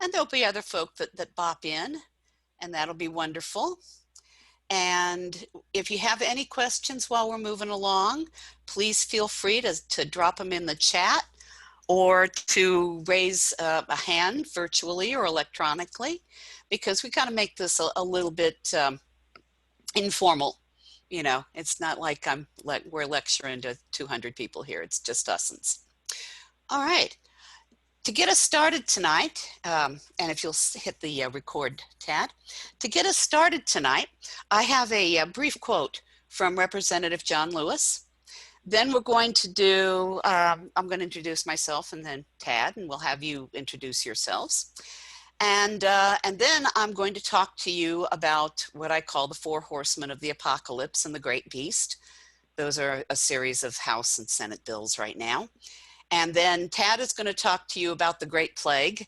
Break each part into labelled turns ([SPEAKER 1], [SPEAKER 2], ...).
[SPEAKER 1] And there'll be other folk that bop in, and that'll be wonderful. And if you have any questions while we're moving along, please feel free to drop them in the chat or to raise a hand virtually or electronically, because we kind of make this a little bit informal. You know, it's not like we're lecturing to 200 people here. It's just us. All right. To get us started tonight, and if you'll hit the record tab, to get us started tonight, I have a brief quote from Representative John Lewis. Then we're going to do, I'm going to introduce myself and then Tad, and we'll have you introduce yourselves. And then I'm going to talk to you about what I call the 4 horsemen of the apocalypse and the great beast. Those are a series of House and Senate bills right now. And then Tad is going to talk to you about the Great Plague,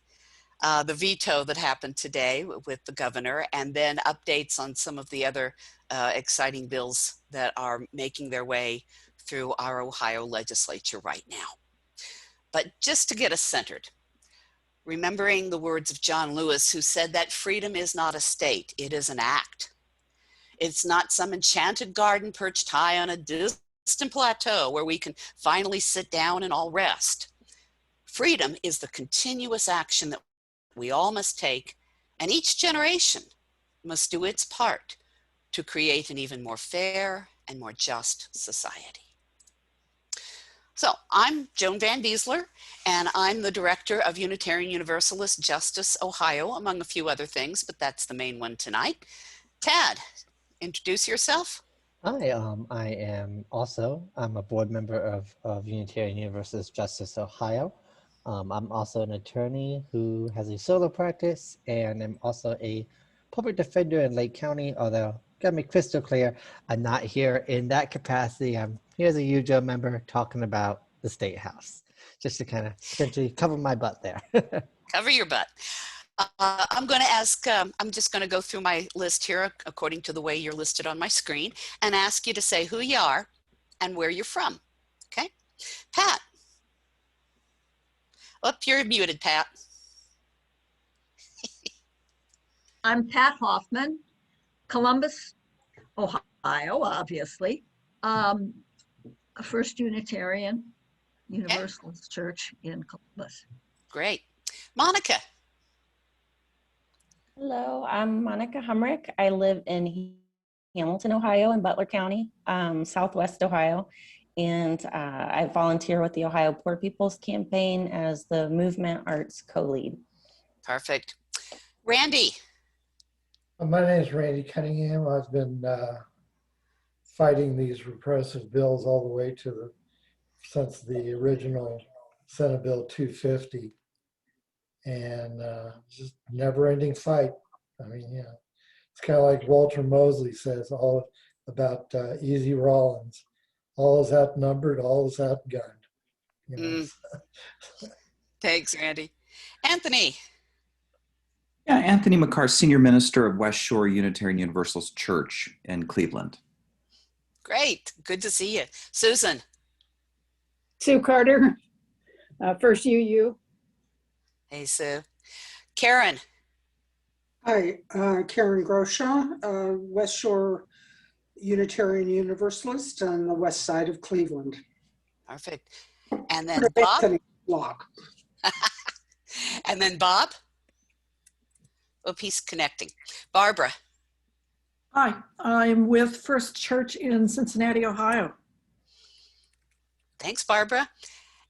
[SPEAKER 1] the veto that happened today with the governor, and then updates on some of the other exciting bills that are making their way through our Ohio legislature right now. But just to get us centered, remembering the words of John Lewis, who said that freedom is not a state, it is an act. It's not some enchanted garden perched high on a distant plateau where we can finally sit down and all rest. Freedom is the continuous action that we all must take, and each generation must do its part to create an even more fair and more just society. So I'm Joan VanBecelaere, and I'm the director of Unitarian Universalist Justice Ohio, among a few other things, but that's the main one tonight. Tad, introduce yourself.
[SPEAKER 2] Hi, I'm a board member of Unitarian Universalist Justice Ohio. I'm also an attorney who has a solo practice, and I'm also a public defender in Lake County, although gotta make crystal clear, I'm not here in that capacity. I'm here as a UUJO member talking about the State House, just to kind of essentially cover my butt there.
[SPEAKER 1] Cover your butt. I'm going to ask, I'm just going to go through my list here according to the way you're listed on my screen and ask you to say who you are and where you're from. Okay. Pat. Oh, you're muted, Pat.
[SPEAKER 3] I'm Pat Hoffman, Columbus, Ohio, obviously. First Unitarian Universalist Church in Columbus.
[SPEAKER 1] Great. Monica.
[SPEAKER 4] Hello, I'm Monica Humrick. I live in Hamilton, Ohio, in Butler County, Southwest Ohio, and I volunteer with the Ohio Poor People's Campaign as the Movement Arts co-lead.
[SPEAKER 1] Perfect. Randy.
[SPEAKER 5] My name is Randy Cunningham. I've been fighting these repressive bills all the way to since the original Senate Bill 250. And just never-ending fight. I mean, yeah, it's kind of like Walter Mosley says all about Easy Rawlins. All is outnumbered, all is outgunned. You know?
[SPEAKER 1] Thanks, Randy. Anthony.
[SPEAKER 6] Yeah, Anthony McCarr, Senior Minister of West Shore Unitarian Universalist Church in Cleveland.
[SPEAKER 1] Great, good to see you. Susan.
[SPEAKER 7] Sue Carter, First UU.
[SPEAKER 1] Hey, Sue. Karen.
[SPEAKER 8] Hi, Karen Groshaw, West Shore Unitarian Universalist on the west side of Cleveland.
[SPEAKER 1] Perfect. And then Bob.
[SPEAKER 8] Block.
[SPEAKER 1] And then Bob. Oh, he's connecting. Barbara.
[SPEAKER 9] Hi, I'm with First Church in Cincinnati, Ohio.
[SPEAKER 1] Thanks, Barbara.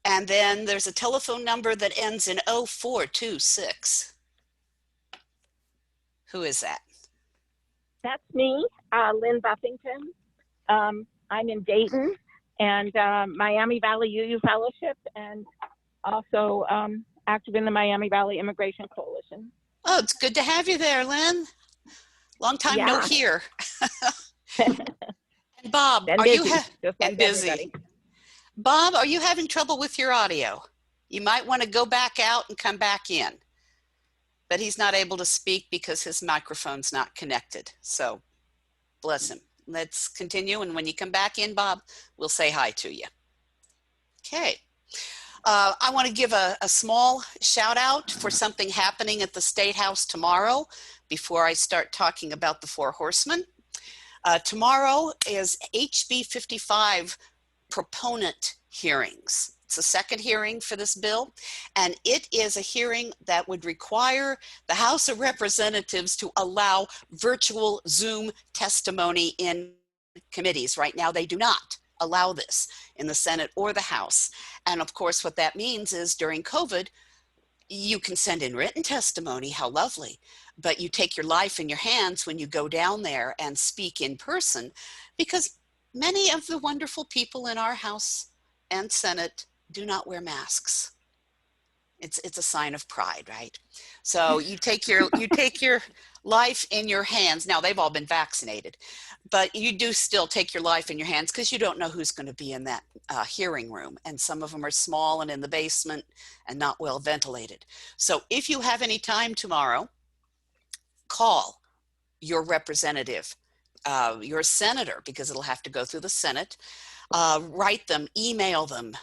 [SPEAKER 1] And then there's a telephone number that ends in 0426. Who is that?
[SPEAKER 10] That's me, Lynn Buffington. I'm in Dayton and Miami Valley UU Fellowship, and also active in the Miami Valley Immigration Coalition.
[SPEAKER 1] Oh, it's good to have you there, Lynn. Long time no hear. And Bob, are you busy? Bob, are you having trouble with your audio? You might want to go back out and come back in. But he's not able to speak because his microphone's not connected. So bless him. Let's continue. And when you come back in, Bob, we'll say hi to you. Okay. I want to give a small shout out for something happening at the State House tomorrow before I start talking about the Four Horsemen. Tomorrow is HB 55 Proponent Hearings. It's the second hearing for this bill, and it is a hearing that would require the House of Representatives to allow virtual Zoom testimony in committees. Right now, they do not allow this in the Senate or the House. And of course, what that means is during COVID, you can send in written testimony, how lovely, but you take your life in your hands when you go down there and speak in person, because many of the wonderful people in our House and Senate do not wear masks. It's a sign of pride, right? So you take your life in your hands. Now they've all been vaccinated, but you do still take your life in your hands because you don't know who's going to be in that hearing room, and some of them are small and in the basement and not well ventilated. So if you have any time tomorrow, call your representative, your senator, because it'll have to go through the Senate. Write them, email them,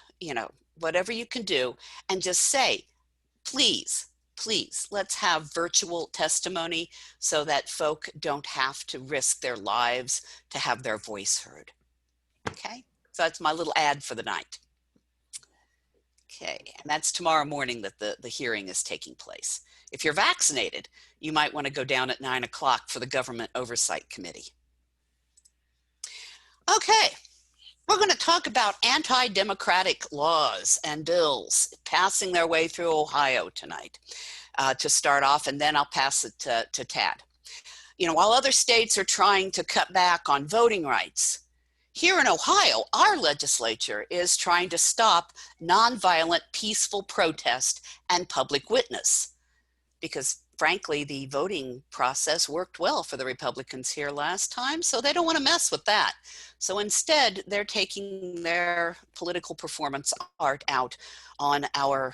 [SPEAKER 1] whatever you can do, and just say, please, let's have virtual testimony so that folk don't have to risk their lives to have their voice heard. Okay, so that's my little ad for the night. Okay, and that's tomorrow morning that the hearing is taking place. If you're vaccinated, you might want to go down at 9 o'clock for the Government Oversight Committee. Okay. We're going to talk about anti-democratic laws and bills passing their way through Ohio tonight to start off, and then I'll pass it to Tad. While other states are trying to cut back on voting rights, here in Ohio, our legislature is trying to stop nonviolent, peaceful protest and public witness, because frankly, the voting process worked well for the Republicans here last time, so they don't want to mess with that. So instead, they're taking their political performance art out on our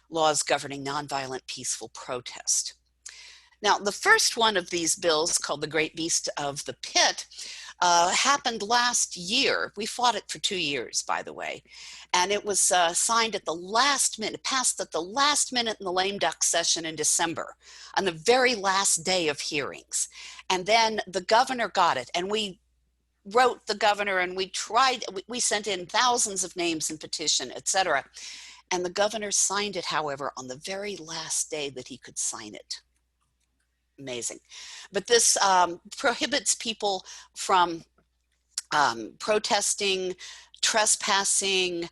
[SPEAKER 1] laws governing nonviolent, peaceful protest. Now, the first one of these bills, called the Great Beast of the Pit, happened last year. We fought it for 2 years, by the way. And it was signed at the last minute, passed at the last minute in the lame duck session in December, on the very last day of hearings. And then the governor got it, and we wrote the governor, and we sent in thousands of names in petition, etc. And the governor signed it, however, on the very last day that he could sign it. Amazing. But this prohibits people from protesting, trespassing,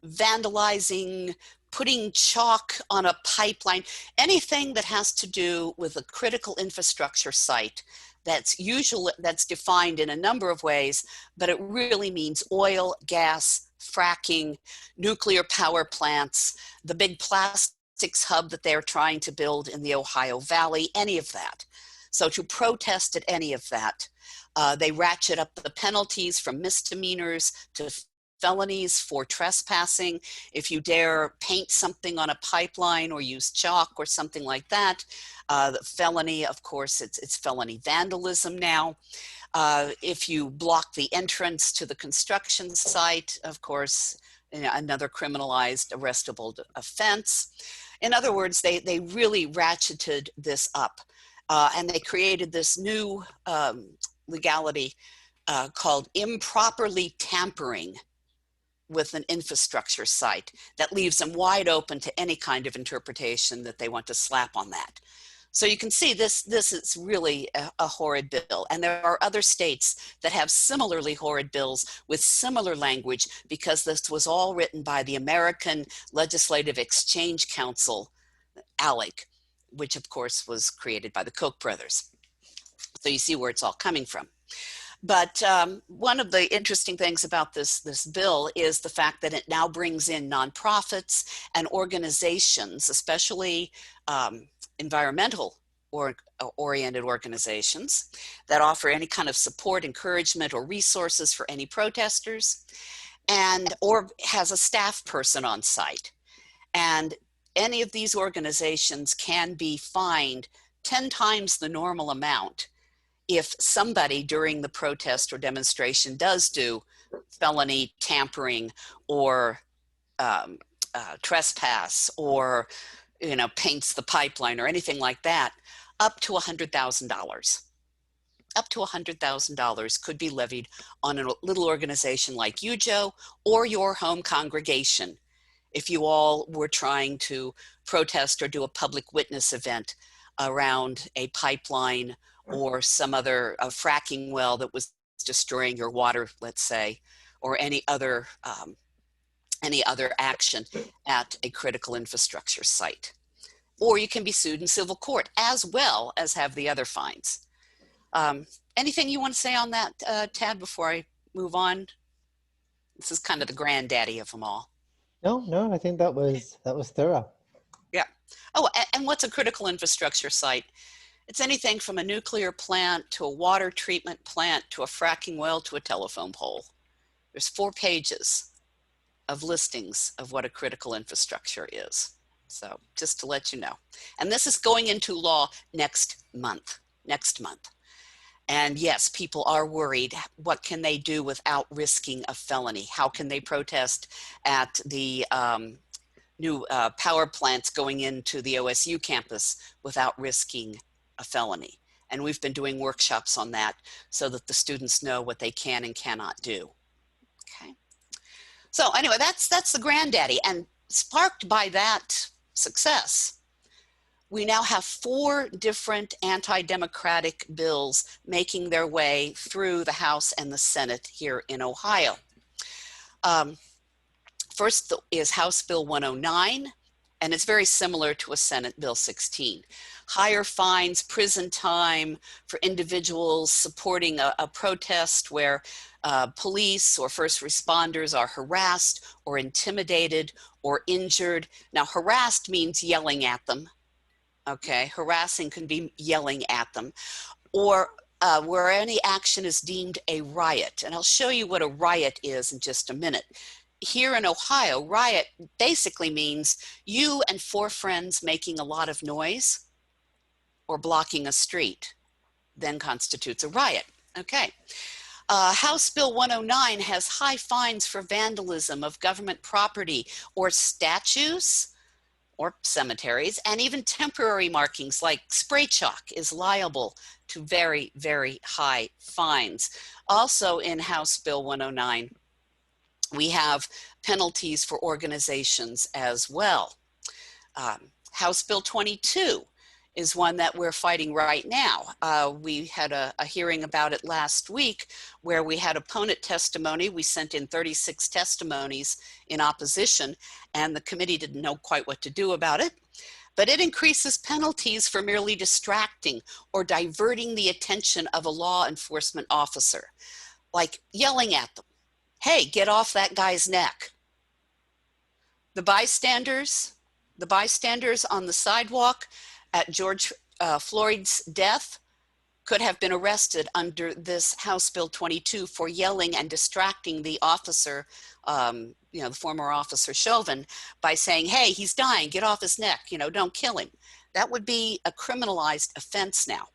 [SPEAKER 1] vandalizing, putting chalk on a pipeline, anything that has to do with a critical infrastructure site that's defined in a number of ways, but it really means oil, gas, fracking, nuclear power plants, the big plastics hub that they're trying to build in the Ohio Valley, any of that. So to protest at any of that, they ratchet up the penalties from misdemeanors to felonies for trespassing. If you dare paint something on a pipeline or use chalk or something like that, the felony, of course, it's felony vandalism now. If you block the entrance to the construction site, of course, another criminalized arrestable offense. In other words, they really ratcheted this up, and they created this new legality called improperly tampering with an infrastructure site that leaves them wide open to any kind of interpretation that they want to slap on that. So you can see this is really a horrid bill. And there are other states that have similarly horrid bills with similar language, because this was all written by the American Legislative Exchange Council, ALEC, which of course was created by the Koch brothers. So you see where it's all coming from. But one of the interesting things about this bill is the fact that it now brings in nonprofits and organizations, especially environmental oriented organizations that offer any kind of support, encouragement, or resources for any protesters, or has a staff person on site. And any of these organizations can be fined 10 times the normal amount if somebody during the protest or demonstration does do felony tampering or trespass or, paints the pipeline or anything like that, up to $100,000. Up to $100,000 could be levied on a little organization like UUJO or your home congregation if you all were trying to protest or do a public witness event around a pipeline or some other fracking well that was destroying your water, let's say, or any other action at a critical infrastructure site. Or you can be sued in civil court as well as have the other fines. Anything you want to say on that, Tad, before I move on? This is kind of the granddaddy of them all.
[SPEAKER 2] No, I think that was thorough.
[SPEAKER 1] Yeah. Oh, and what's a critical infrastructure site? It's anything from a nuclear plant to a water treatment plant to a fracking well to a telephone pole. There's 4 pages of listings of what a critical infrastructure is. So just to let you know. And this is going into law next month. And yes, people are worried. What can they do without risking a felony? How can they protest at the new power plants going into the OSU campus without risking a felony? And we've been doing workshops on that so that the students know what they can and cannot do. Okay. So anyway, that's the granddaddy. And sparked by that success, we now have 4 different anti-democratic bills making their way through the House and the Senate here in Ohio. First is House Bill 109, and it's very similar to a Senate Bill 16. Higher fines, prison time for individuals supporting a protest where police or first responders are harassed or intimidated or injured. Now, harassed means yelling at them. Okay, harassing can be yelling at them, or where any action is deemed a riot. And I'll show you what a riot is in just a minute. Here in Ohio, riot basically means you and 4 friends making a lot of noise or blocking a street, then constitutes a riot. Okay. House Bill 109 has high fines for vandalism of government property or statues or cemeteries, and even temporary markings like spray chalk is liable to very, very high fines. Also in House Bill 109, we have penalties for organizations as well. House Bill 22 is one that we're fighting right now. We had a hearing about it last week where we had opponent testimony. We sent in 36 testimonies in opposition, and the committee didn't know quite what to do about it. But it increases penalties for merely distracting or diverting the attention of a law enforcement officer, like yelling at them, "Hey, get off that guy's neck." The bystanders on the sidewalk at George Floyd's death could have been arrested under this House Bill 22 for yelling and distracting the officer, the former officer Chauvin, by saying, "Hey, he's dying, get off his neck, don't kill him." That would be a criminalized offense now.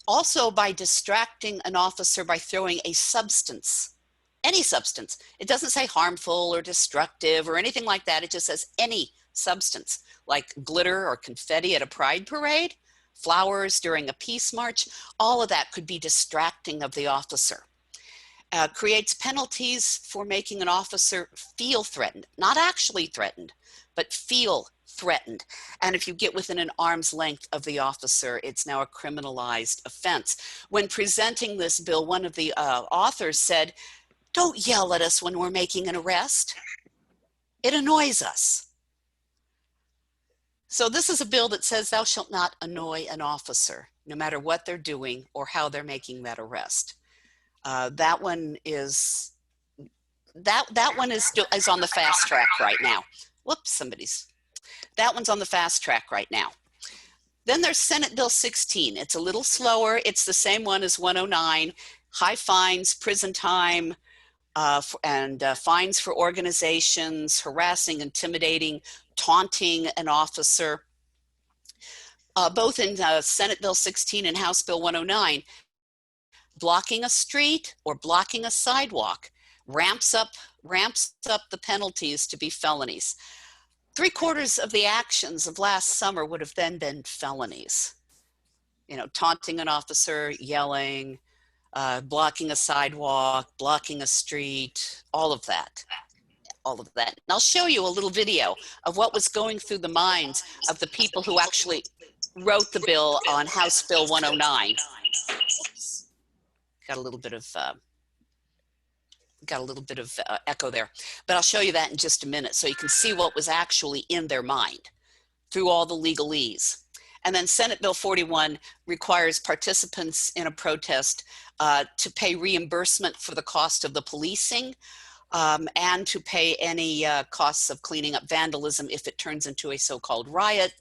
[SPEAKER 1] Also by distracting an officer by throwing a substance, any substance. It doesn't say harmful or destructive or anything like that. It just says any substance, like glitter or confetti at a pride parade, flowers during a peace march. All of that could be distracting of the officer. Creates penalties for making an officer feel threatened, not actually threatened, but feel threatened. And if you get within an arm's length of the officer, it's now a criminalized offense. When presenting this bill, one of the authors said, "Don't yell at us when we're making an arrest. It annoys us." So this is a bill that says thou shalt not annoy an officer, no matter what they're doing or how they're making that arrest. That one is on the fast track right now. Whoops, that one's on the fast track right now. Then there's Senate Bill 16. It's a little slower. It's the same one as 109, high fines, prison time, and fines for organizations, harassing, intimidating, taunting an officer. Both in Senate Bill 16 and House Bill 109, blocking a street or blocking a sidewalk ramps up ramps up the penalties to be felonies. 3/4 of the actions of last summer would have then been felonies. You know, taunting an officer, yelling, blocking a sidewalk, blocking a street, all of that. And I'll show you a little video of what was going through the minds of the people who actually wrote the bill on House Bill 109. Oops. Got a little bit of echo there, but I'll show you that in just a minute so you can see what was actually in their mind through all the legalese. And then Senate Bill 41 requires participants in a protest to pay reimbursement for the cost of the policing and to pay any costs of cleaning up vandalism if it turns into a so-called riot,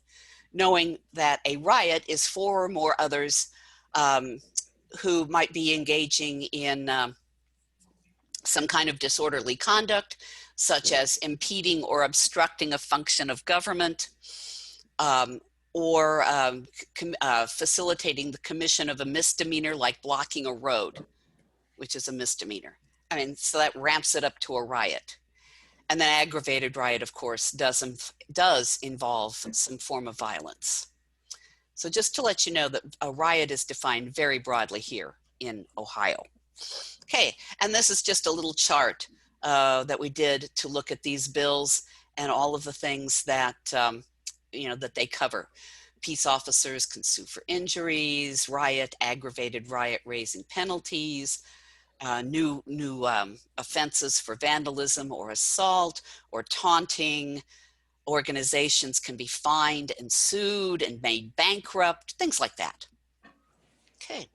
[SPEAKER 1] knowing that a riot is 4 or more others who might be engaging in some kind of disorderly conduct, such as impeding or obstructing a function of government, or facilitating the commission of a misdemeanor like blocking a road, which is a misdemeanor. I mean, so that ramps it up to a riot. And then aggravated riot, of course, does involve some form of violence. So just to let you know that a riot is defined very broadly here in Ohio. Okay, and this is just a little chart that we did to look at these bills and all of the things that that they cover. Peace officers can sue for injuries, riot, aggravated riot, raising penalties, new offenses for vandalism or assault or taunting. Organizations can be fined and sued and made bankrupt, things like that. Okay.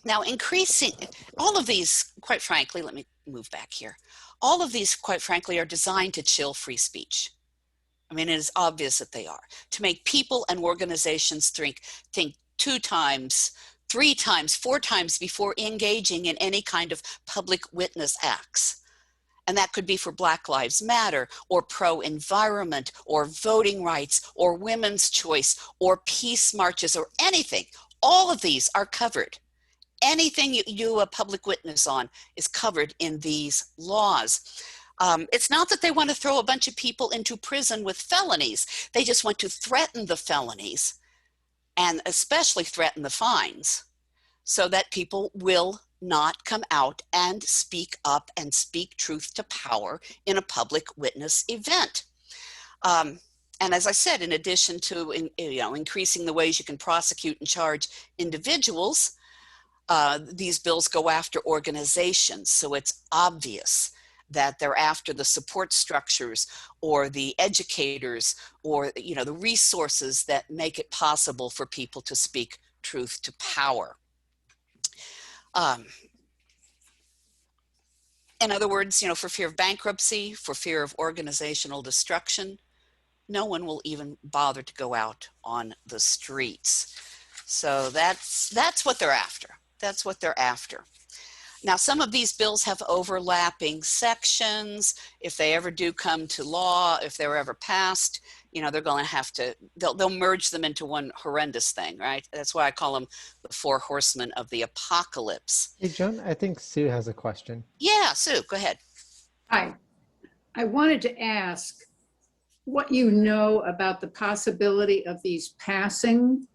[SPEAKER 1] Now, increasing all of these, quite frankly, let me move back here. All of these, quite frankly, are designed to chill free speech. I mean, it is obvious that they are, to make people and organizations think 2 times, 3 times, 4 times before engaging in any kind of public witness acts. And that could be for Black Lives Matter, or pro-environment, or voting rights, or women's choice, or peace marches, or anything. All of these are covered. Anything you do a public witness on is covered in these laws. It's not that they want to throw a bunch of people into prison with felonies. They just want to threaten the felonies, and especially threaten the fines, so that people will not come out and speak up and speak truth to power in a public witness event. And as I said, in addition to increasing the ways you can prosecute and charge individuals, these bills go after organizations. So it's obvious that they're after the support structures or the educators or the resources that make it possible for people to speak truth to power. In other words, for fear of bankruptcy, for fear of organizational destruction, no one will even bother to go out on the streets. So that's what they're after. That's what they're after. Now, some of these bills have overlapping sections. If they ever do come to law, if they're ever passed, they're going to have to, they'll merge them into one horrendous thing, right? That's why I call them the 4 horsemen of the apocalypse.
[SPEAKER 2] Hey, Joan, I think Sue has a question.
[SPEAKER 1] Yeah, Sue, go ahead.
[SPEAKER 7] Hi. I wanted to ask what you know about the possibility of these passing.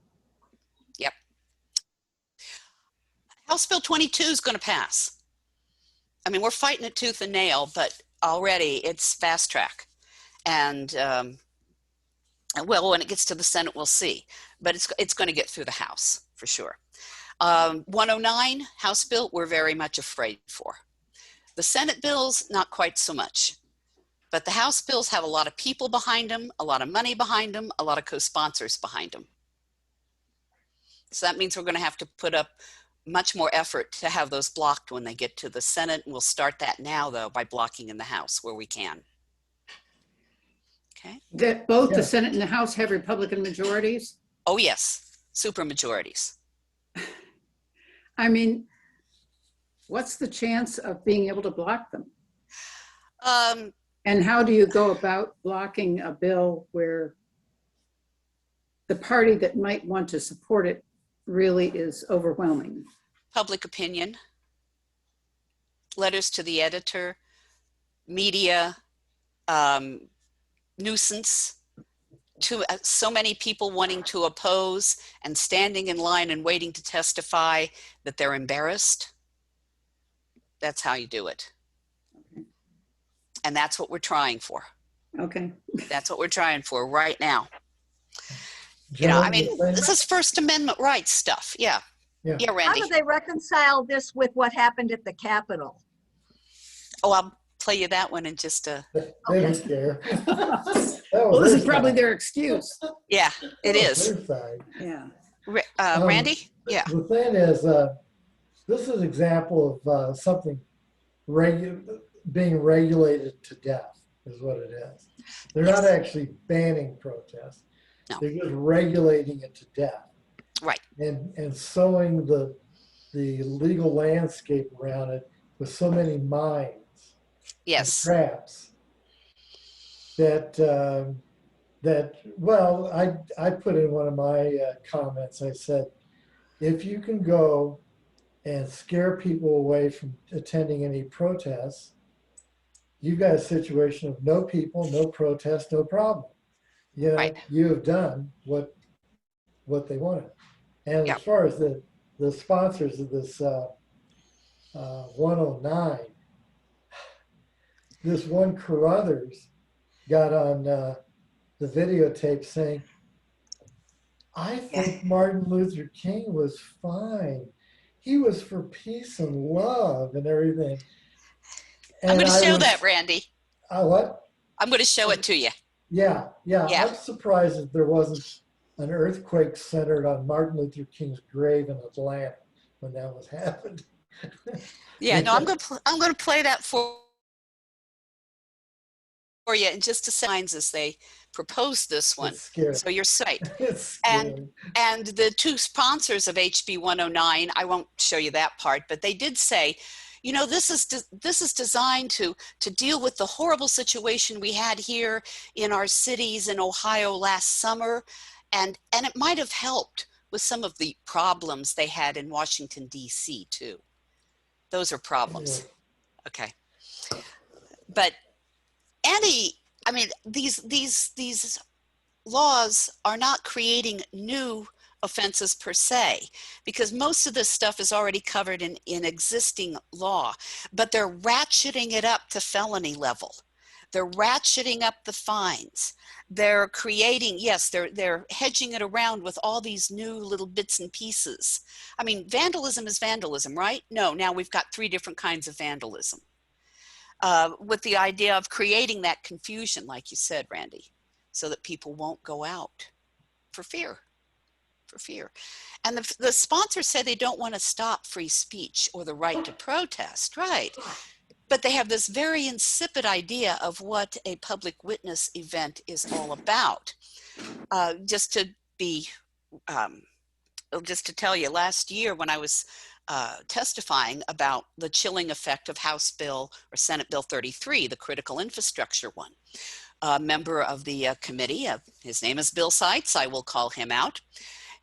[SPEAKER 1] Yep. House Bill 22 is going to pass. I mean, we're fighting it tooth and nail, but already it's fast track. And well, when it gets to the Senate, we'll see. But it's going to get through the House for sure. 109 House bill, we're very much afraid for. The Senate bills, not quite so much. But the House bills have a lot of people behind them, a lot of money behind them, a lot of co-sponsors behind them. So that means we're going to have to put up much more effort to have those blocked when they get to the Senate. And we'll start that now, though, by blocking in the House where we can. Okay.
[SPEAKER 7] That both the Senate and the House have Republican majorities?
[SPEAKER 1] Oh, yes. Super majorities.
[SPEAKER 7] I mean, what's the chance of being able to block them? And how do you go about blocking a bill where the party that might want to support it really is overwhelming?
[SPEAKER 1] Public opinion. letters to the editor, media, nuisance, to so many people wanting to oppose and standing in line and waiting to testify that they're embarrassed. That's how you do it.
[SPEAKER 7] Okay.
[SPEAKER 1] And that's what we're trying for.
[SPEAKER 7] Okay.
[SPEAKER 1] That's what we're trying for right now.
[SPEAKER 5] Joan,
[SPEAKER 1] I mean, this is First Amendment rights stuff. Yeah.
[SPEAKER 5] Yeah.
[SPEAKER 1] Yeah,
[SPEAKER 3] How
[SPEAKER 1] Randy.
[SPEAKER 3] do they reconcile this with what happened at the Capitol?
[SPEAKER 1] Oh, I'll play you that one in just a.
[SPEAKER 5] They don't care.
[SPEAKER 7] Well, this is probably their excuse.
[SPEAKER 1] Yeah, it is.
[SPEAKER 7] Yeah.
[SPEAKER 1] Randy? Yeah.
[SPEAKER 5] The thing is, this is an example of something being regulated to death is what it is. They're not actually banning protests.
[SPEAKER 1] No.
[SPEAKER 5] They're just regulating it to death.
[SPEAKER 1] Right.
[SPEAKER 5] And sowing the legal landscape around it with so many mines.
[SPEAKER 1] Yes.
[SPEAKER 5] Traps that well, I put in one of my comments, I said, if you can go and scare people away from attending any protests, you've got a situation of no people, no protest, no problem. You know,
[SPEAKER 1] Right.
[SPEAKER 5] you have done what they wanted. And
[SPEAKER 1] Yeah.
[SPEAKER 5] as far as the sponsors of this 109, this one Carruthers got on the videotape saying, I think Martin Luther King was fine. He was for peace and love and everything. And
[SPEAKER 1] I'm going to show that, Randy.
[SPEAKER 5] What?
[SPEAKER 1] I'm going to show it to you.
[SPEAKER 5] Yeah.
[SPEAKER 1] Yeah.
[SPEAKER 5] I'm surprised that there wasn't an earthquake centered on Martin Luther King's grave in Atlanta when that was happened.
[SPEAKER 1] Yeah, no, I'm going to play that for you in just a second as they propose this one.
[SPEAKER 5] It's scary.
[SPEAKER 1] So you're right.
[SPEAKER 5] It's scary.
[SPEAKER 1] And the two sponsors of HB 109, I won't show you that part, but they did say, you know, this is designed to deal with the horrible situation we had here in our cities in Ohio last summer, and it might have helped with some of the problems they had in Washington, D.C. too. Those are problems. Okay. But these laws are not creating new offenses per se, because most of this stuff is already covered in existing law, but they're ratcheting it up to felony level. They're ratcheting up the fines. They're creating, yes, they're hedging it around with all these new little bits and pieces. I mean, vandalism is vandalism, right? No, now we've got 3 different kinds of vandalism. With the idea of creating that confusion, like you said, Randy, so that people won't go out for fear. And the sponsors say they don't want to stop free speech or the right to protest, right? But they have this very insipid idea of what a public witness event is all about. Just to tell you, last year when I was testifying about the chilling effect of House Bill or Senate Bill 33, the critical infrastructure one, a member of the committee, his name is Bill Seitz, I will call him out.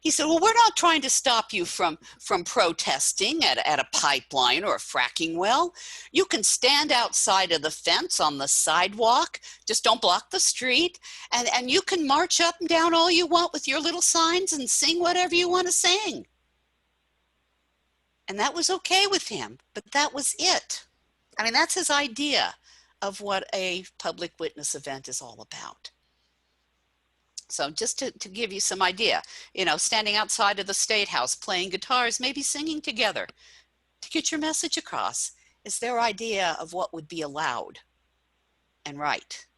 [SPEAKER 1] He said, well, we're not trying to stop you from protesting at a pipeline or a fracking well. You can stand outside of the fence on the sidewalk, just don't block the street, and you can march up and down all you want with your little signs and sing whatever you want to sing. And that was okay with him, but that was it. I mean, that's his idea of what a public witness event is all about. So just to give you some idea, you know, standing outside of the State House, playing guitars, maybe singing together to get your message across is their idea of what would be allowed and right,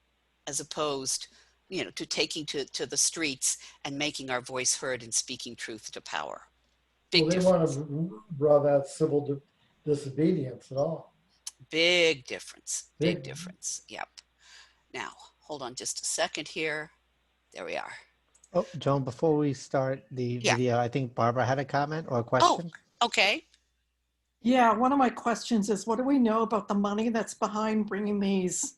[SPEAKER 1] as opposed, you know, to taking to the streets and making our voice heard and speaking truth to power. Big
[SPEAKER 5] Well, they
[SPEAKER 1] difference.
[SPEAKER 5] want to rub out civil disobedience at all.
[SPEAKER 1] Big difference. Big difference. Yep. Now, hold on just a second here. There we are.
[SPEAKER 2] Oh, Joan, before we start the video, I think Barbara had a comment or a question.
[SPEAKER 1] Oh, okay.
[SPEAKER 9] Yeah, one of my questions is, what do we know about the money that's behind bringing these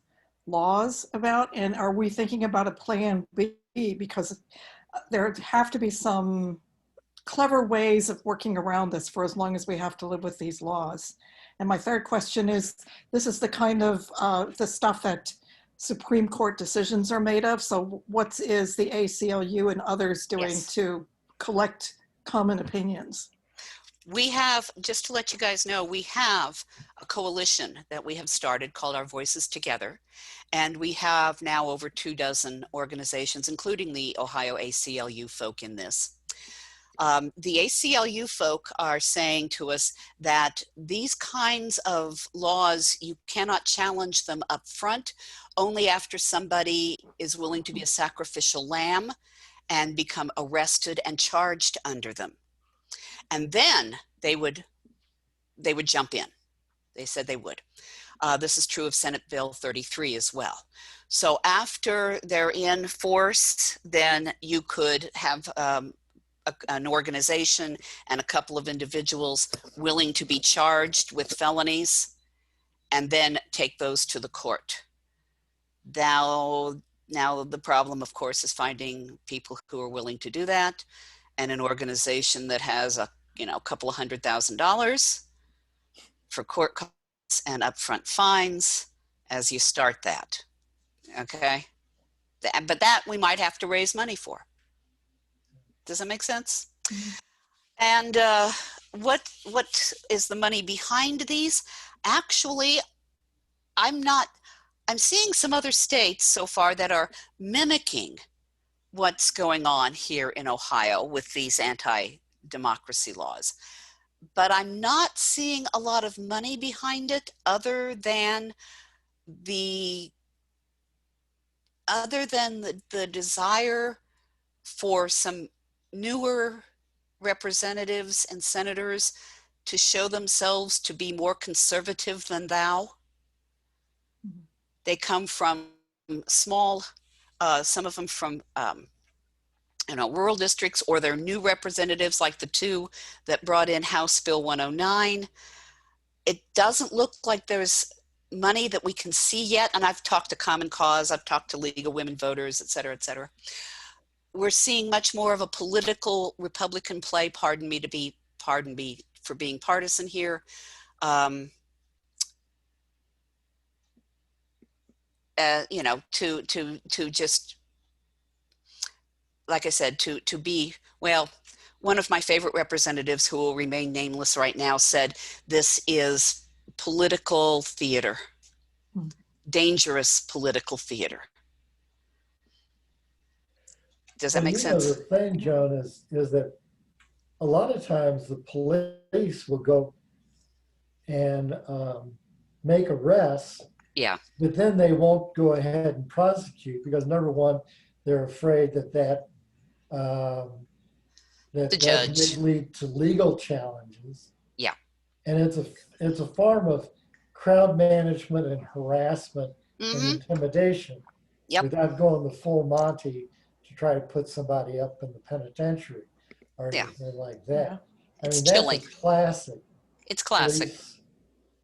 [SPEAKER 9] laws about? And are we thinking about a plan B? Because there have to be some clever ways of working around this for as long as we have to live with these laws. And my third question is, this is the kind of the stuff that Supreme Court decisions are made of. So what is the ACLU and others doing
[SPEAKER 1] Yes.
[SPEAKER 9] to collect common opinions?
[SPEAKER 1] We have, just to let you guys know, we have a coalition that we have started called Our Voices Together. And we have now over 24 organizations, including the Ohio ACLU folk in this. The ACLU folk are saying to us that these kinds of laws, you cannot challenge them up front, only after somebody is willing to be a sacrificial lamb and become arrested and charged under them. And then they would jump in. They said they would. This is true of Senate Bill 33 as well. So after they're in force, then you could have an organization and a couple of individuals willing to be charged with felonies and then take those to the court. Now the problem, of course, is finding people who are willing to do that, and an organization that has a couple of $100,000 for court costs and upfront fines as you start that. Okay, but that we might have to raise money for. Does that make sense? And what is the money behind these? Actually, I'm seeing some other states so far that are mimicking what's going on here in Ohio with these anti-democracy laws. But I'm not seeing a lot of money behind it other than the desire for some newer representatives and senators to show themselves to be more conservative than thou. They come from small, some of them from rural districts, or they're new representatives like the two that brought in House Bill 109. It doesn't look like there's money that we can see yet. And I've talked to Common Cause, I've talked to League of Women Voters, et cetera, et cetera. We're seeing much more of a political Republican play, pardon me for being partisan here. To just, like I said, to be, well, one of my favorite representatives, who will remain nameless right now, said this is political theater, dangerous political theater. Does that make sense?
[SPEAKER 5] The thing, Joan, is that a lot of times the police will go and make arrests.
[SPEAKER 1] Yeah.
[SPEAKER 5] But then they won't go ahead and prosecute because, number one, they're afraid that
[SPEAKER 1] the judge
[SPEAKER 5] may lead to legal challenges.
[SPEAKER 1] Yeah.
[SPEAKER 5] And it's a form of crowd management and harassment and intimidation.
[SPEAKER 1] Yep.
[SPEAKER 5] Without going the full Monty to try to put somebody up in the penitentiary or anything like that. I mean,
[SPEAKER 1] chilling.
[SPEAKER 5] That's a classic.
[SPEAKER 1] It's classic.
[SPEAKER 5] Police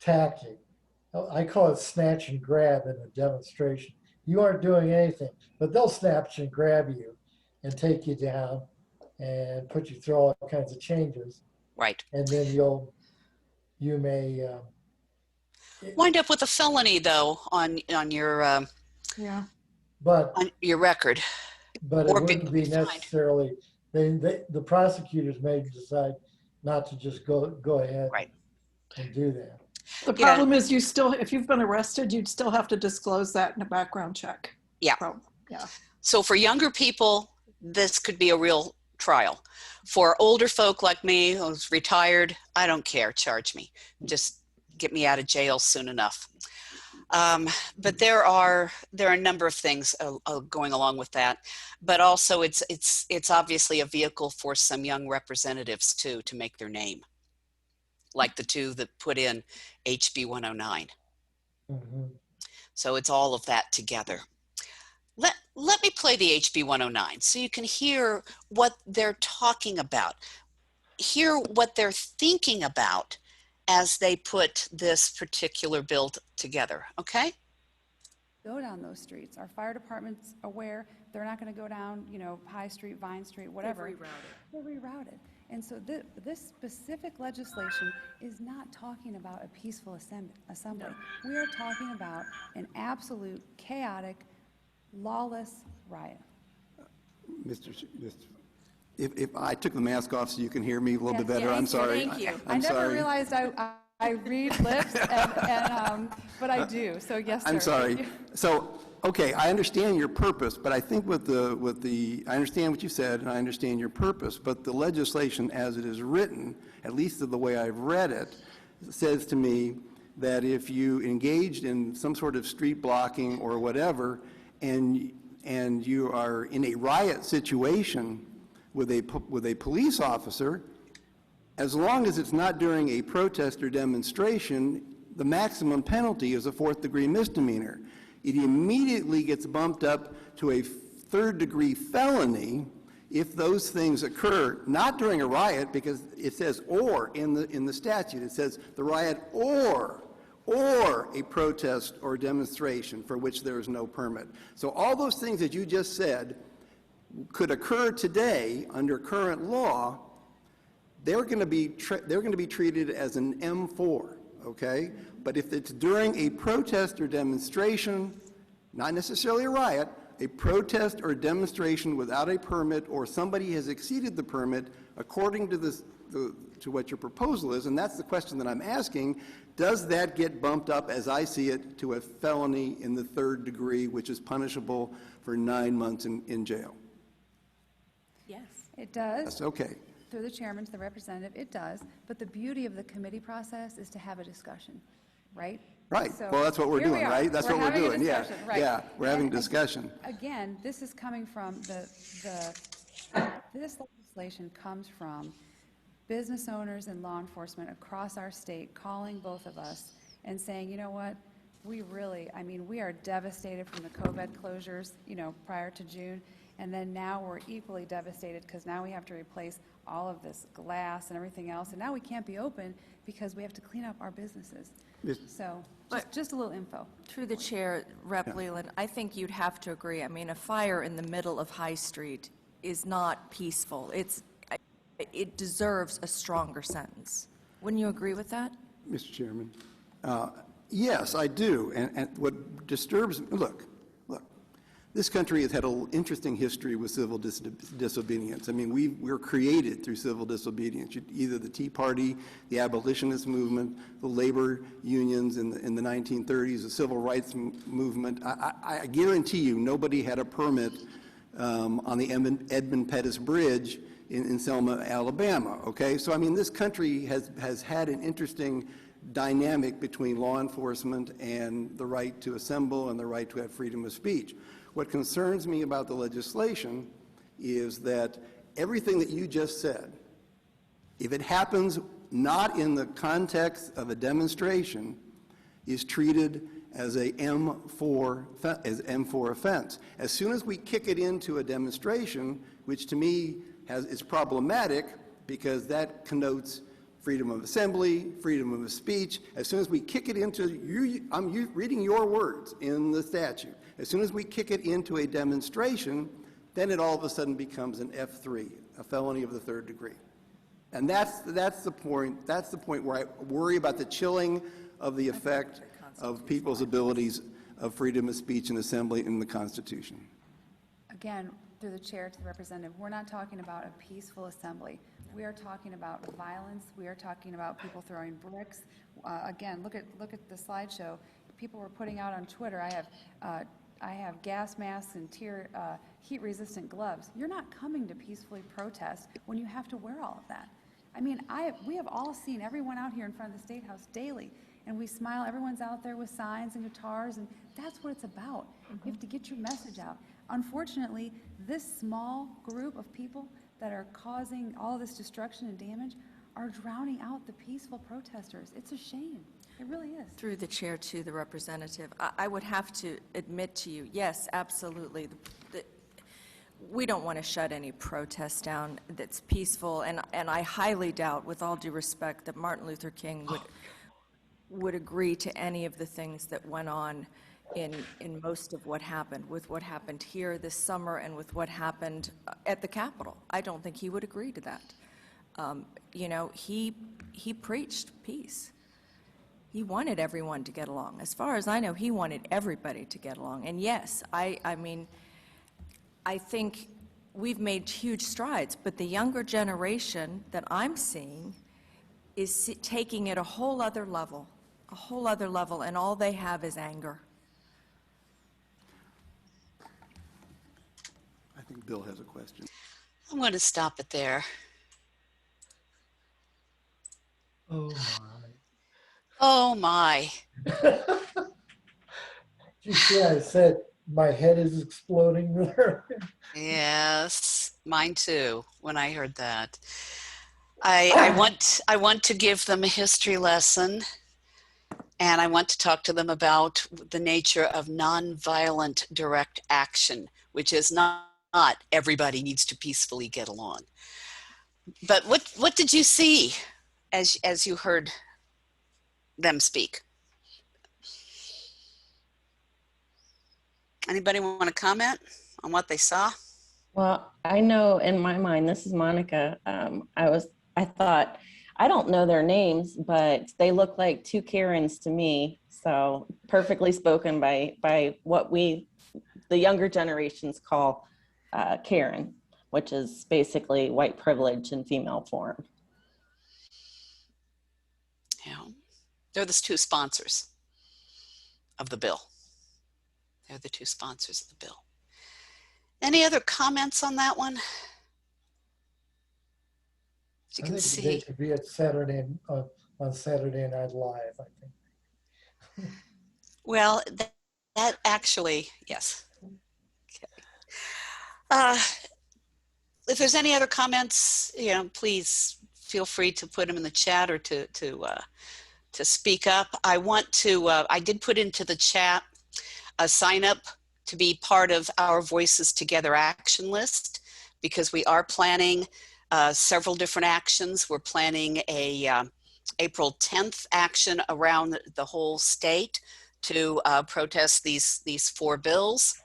[SPEAKER 5] tactic. I call it snatch and grab in a demonstration. You aren't doing anything, but they'll snatch and grab you and take you down and put you through all kinds of changes.
[SPEAKER 1] Right.
[SPEAKER 5] And then you may
[SPEAKER 1] wind up with a felony, though, on your
[SPEAKER 5] but
[SPEAKER 1] on your record.
[SPEAKER 5] But it wouldn't be necessarily. The prosecutors may decide not to just go ahead and do that.
[SPEAKER 9] The problem is, you still, if you've been arrested, you'd still have to disclose that in a background check.
[SPEAKER 1] Yeah. So for younger people, this could be a real trial. For older folk like me, who's retired, I don't care. Charge me. Just get me out of jail soon enough. But there are a number of things going along with that. But also, it's obviously a vehicle for some young representatives too to make their name, like the two that put in HB 109. So it's all of that together. Let me play the HB 109 so you can hear what they're talking about, hear what they're thinking about as they put this particular bill together, okay?
[SPEAKER 11] Go down those streets. Our fire department's aware they're not going to go down, High Street, Vine Street, whatever. They're rerouted. And so this specific legislation is not talking about a peaceful assembly. We are talking about an absolute chaotic, lawless riot.
[SPEAKER 12] If I took the mask off so you can hear me a little bit better, I'm sorry.
[SPEAKER 11] Thank you.
[SPEAKER 12] I'm
[SPEAKER 11] I never
[SPEAKER 12] sorry.
[SPEAKER 11] realized I read lips, but I do. So yes, sir.
[SPEAKER 12] I'm sorry.
[SPEAKER 11] Thank you.
[SPEAKER 12] So, okay, I understand your purpose, but I think I understand what you said, and I understand your purpose, but the legislation as it is written, at least the way I've read it, says to me that if you engaged in some sort of street blocking or whatever, and you are in a riot situation with a police officer, as long as it's not during a protest or demonstration, the maximum penalty is a 4th-degree misdemeanor. It immediately gets bumped up to a 3rd-degree felony if those things occur, not during a riot, because it says "or" in the statute. It says the riot or a protest or demonstration for which there is no permit. So all those things that you just said could occur today under current law. They're going to be treated as an M4, okay? But if it's during a protest or demonstration, not necessarily a riot, a protest or demonstration without a permit, or somebody has exceeded the permit according to to what your proposal is, and that's the question that I'm asking, does that get bumped up, as I see it, to a felony in the 3rd degree, which is punishable for 9 months in jail?
[SPEAKER 11] Yes. It does.
[SPEAKER 12] Yes, okay.
[SPEAKER 11] Through the chairman to the representative, it does. But the beauty of the committee process is to have a discussion, right?
[SPEAKER 12] Right.
[SPEAKER 11] So
[SPEAKER 12] Well, that's what we're
[SPEAKER 11] here we
[SPEAKER 12] doing,
[SPEAKER 11] are.
[SPEAKER 12] right? That's what we're
[SPEAKER 11] having a
[SPEAKER 12] doing. Yeah.
[SPEAKER 11] discussion, right.
[SPEAKER 12] Yeah. We're having
[SPEAKER 11] And
[SPEAKER 12] discussion.
[SPEAKER 11] Again, this is coming from this legislation comes from business owners and law enforcement across our state calling both of us and saying, you know what, we are devastated from the COVID closures, prior to June. And then now we're equally devastated because now we have to replace all of this glass and everything else. And now we can't be open because we have to clean up our businesses. So just a little info.
[SPEAKER 13] Through the chair, Rep. Leland, I think you'd have to agree. I mean, a fire in the middle of High Street is not peaceful. It deserves a stronger sentence. Wouldn't you agree with that?
[SPEAKER 12] Mr. Chairman, yes, I do. And what disturbs me, look, this country has had an interesting history with civil disobedience. I mean, we were created through civil disobedience. Either the Tea Party, the abolitionist movement, the labor unions in the 1930s, the civil rights movement. I guarantee you nobody had a permit on the Edmund Pettus Bridge in Selma, Alabama, okay? So, I mean, this country has had an interesting dynamic between law enforcement and the right to assemble and the right to have freedom of speech. What concerns me about the legislation is that everything that you just said, if it happens not in the context of a demonstration, is treated as a M4 offense. As soon as we kick it into a demonstration, which to me is problematic because that connotes freedom of assembly, freedom of speech. As soon as we kick it into, I'm reading your words in the statute. As soon as we kick it into a demonstration, then it all of a sudden becomes an F3, a felony of the 3rd degree. And that's the point. That's the point where I worry about the chilling of the effect of people's abilities of freedom of speech and assembly in the Constitution.
[SPEAKER 11] Again, through the chair to the representative, we're not talking about a peaceful assembly. We are talking about violence. We are talking about people throwing bricks. Again, look at the slideshow. People were putting out on Twitter. I have gas masks and heat-resistant gloves. You're not coming to peacefully protest when you have to wear all of that. I mean, we have all seen everyone out here in front of the State House daily, and we smile. Everyone's out there with signs and guitars, and that's what it's about. You have to get your message out. Unfortunately, this small group of people that are causing all this destruction and damage are drowning out the peaceful protesters. It's a shame. It really is.
[SPEAKER 13] Through the chair to the representative, I would have to admit to you, yes, absolutely. We don't want to shut any protest down that's peaceful, and I highly doubt, with all due respect, that Martin Luther King would agree to any of the things that went on in most of what happened, with what happened here this summer and with what happened at the Capitol. I don't think he would agree to that. You know, he preached peace. He wanted everyone to get along. As far as I know, he wanted everybody to get along. And yes, I mean, I think we've made huge strides, but the younger generation that I'm seeing is taking it a whole other level, and all they have is anger.
[SPEAKER 12] I think Bill has a question.
[SPEAKER 1] I'm going to stop it there.
[SPEAKER 5] Oh my.
[SPEAKER 1] Oh my.
[SPEAKER 5] You see, I said my head is exploding there.
[SPEAKER 1] Yes, mine too, when I heard that. I want to give them a history lesson, and I want to talk to them about the nature of nonviolent direct action, which is not everybody needs to peacefully get along. But what did you see as you heard them speak? Anybody want to comment on what they saw?
[SPEAKER 4] Well, I know in my mind, this is Monica. I thought, I don't know their names, but they look like two Karens to me. So perfectly spoken by what the younger generations call Karen, which is basically white privilege in female form.
[SPEAKER 1] Yeah, they're the two sponsors of the bill. They're the two sponsors of the bill. Any other comments on that one? As you
[SPEAKER 5] I
[SPEAKER 1] can
[SPEAKER 5] think
[SPEAKER 1] see.
[SPEAKER 5] they should be at Saturday on Saturday Night Live, I think.
[SPEAKER 1] Well, that actually, yes. Okay. If there's any other comments, please feel free to put them in the chat or to speak up. I want to, I did put into the chat a sign up to be part of our Voices Together action list, because we are planning several different actions. We're planning a April 10th action around the whole state to protest these 4 bills.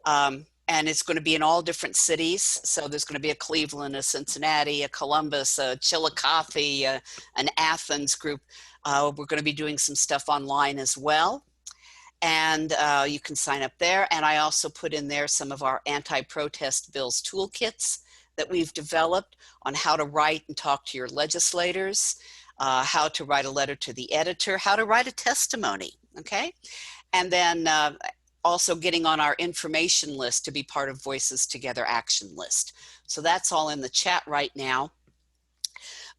[SPEAKER 1] And it's going to be in all different cities. So there's going to be a Cleveland, a Cincinnati, a Columbus, a Chillicothe, an Athens group. We're going to be doing some stuff online as well. And you can sign up there. And I also put in there some of our anti-protest bills toolkits that we've developed on how to write and talk to your legislators, how to write a letter to the editor, how to write a testimony, okay? And then also getting on our information list to be part of Voices Together action list. So that's all in the chat right now.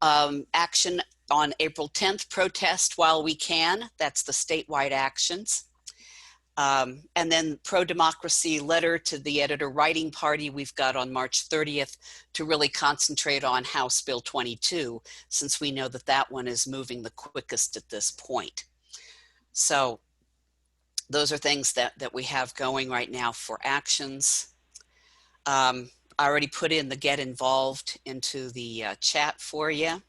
[SPEAKER 1] Action on April 10th, protest while we can. That's the statewide actions. And then pro-democracy letter to the editor writing party we've got on March 30th to really concentrate on House Bill 22, since we know that that one is moving the quickest at this point. So those are things that we have going right now for actions. I already put in the get involved into the chat for you.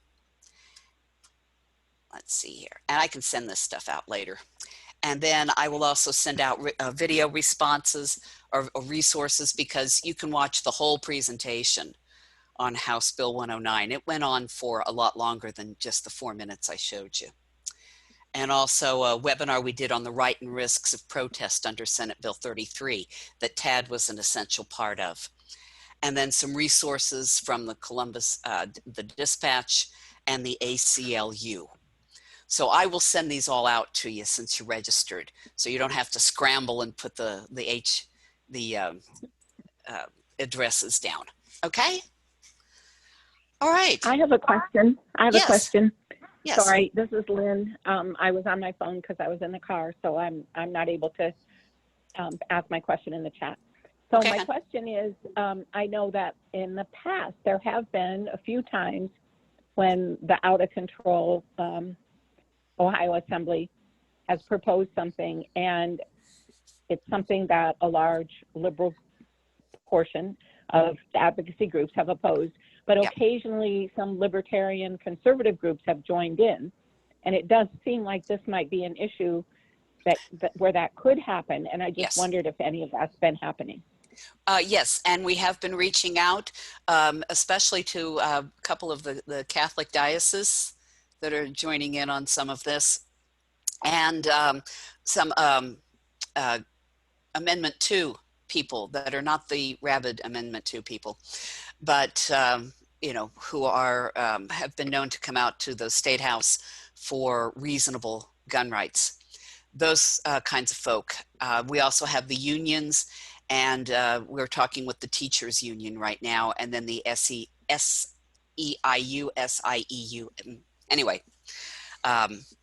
[SPEAKER 1] Let's see here. And I can send this stuff out later. And then I will also send out video responses or resources, because you can watch the whole presentation on House Bill 109. It went on for a lot longer than just the 4 minutes I showed you. And also a webinar we did on the right and risks of protest under Senate Bill 33 that Tad was an essential part of. And then some resources from the Columbus, the Dispatch and the ACLU. So I will send these all out to you since you're registered, so you don't have to scramble and put the addresses down. Okay. All right.
[SPEAKER 10] I have a question.
[SPEAKER 1] Yes.
[SPEAKER 10] A question.
[SPEAKER 1] Yes.
[SPEAKER 10] Sorry, this is Lynn. I was on my phone because I was in the car, so I'm not able to ask my question in the chat. So
[SPEAKER 1] Okay.
[SPEAKER 10] my question is, I know that in the past there have been a few times when the out of control Ohio Assembly has proposed something, and it's something that a large liberal portion of the advocacy groups have opposed, but occasionally some libertarian conservative groups have joined in. And it does seem like this might be an issue that where that could happen. And I just wondered if any of that's been happening.
[SPEAKER 1] Yes, and we have been reaching out, especially to a couple of the Catholic dioceses that are joining in on some of this, and some Amendment 2 people that are not the rabid Amendment 2 people, but you know, who are have been known to come out to the State House for reasonable gun rights. Those kinds of folk. We also have the unions, and we're talking with the teachers union right now, and then the SEIU. Anyway,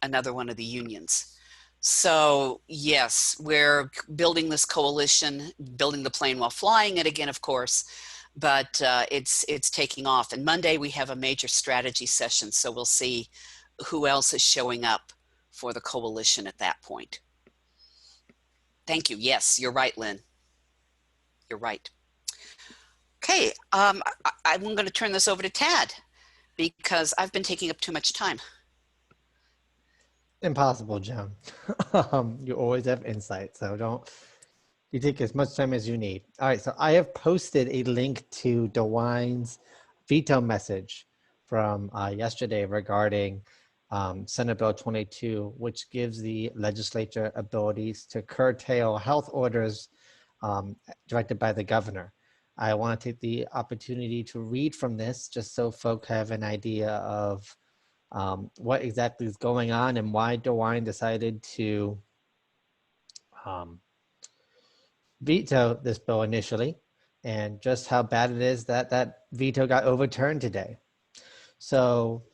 [SPEAKER 1] another one of the unions. So yes, we're building this coalition, building the plane while flying it again, of course, but it's taking off. And Monday we have a major strategy session, so we'll see who else is showing up for the coalition at that point. Thank you. Yes, you're right, Lynn. You're right. Okay, I'm going to turn this over to Tad because I've been taking up too much time.
[SPEAKER 2] Impossible, Joan. You always have insight, so you take as much time as you need. All right, so I have posted a link to Dewine's veto message from yesterday regarding Senate Bill 22, which gives the legislature abilities to curtail health orders directed by the governor. I want to take the opportunity to read from this just so folk have an idea of what exactly is going on and why Dewine decided to veto this bill initially, and just how bad it is that that veto got overturned today. So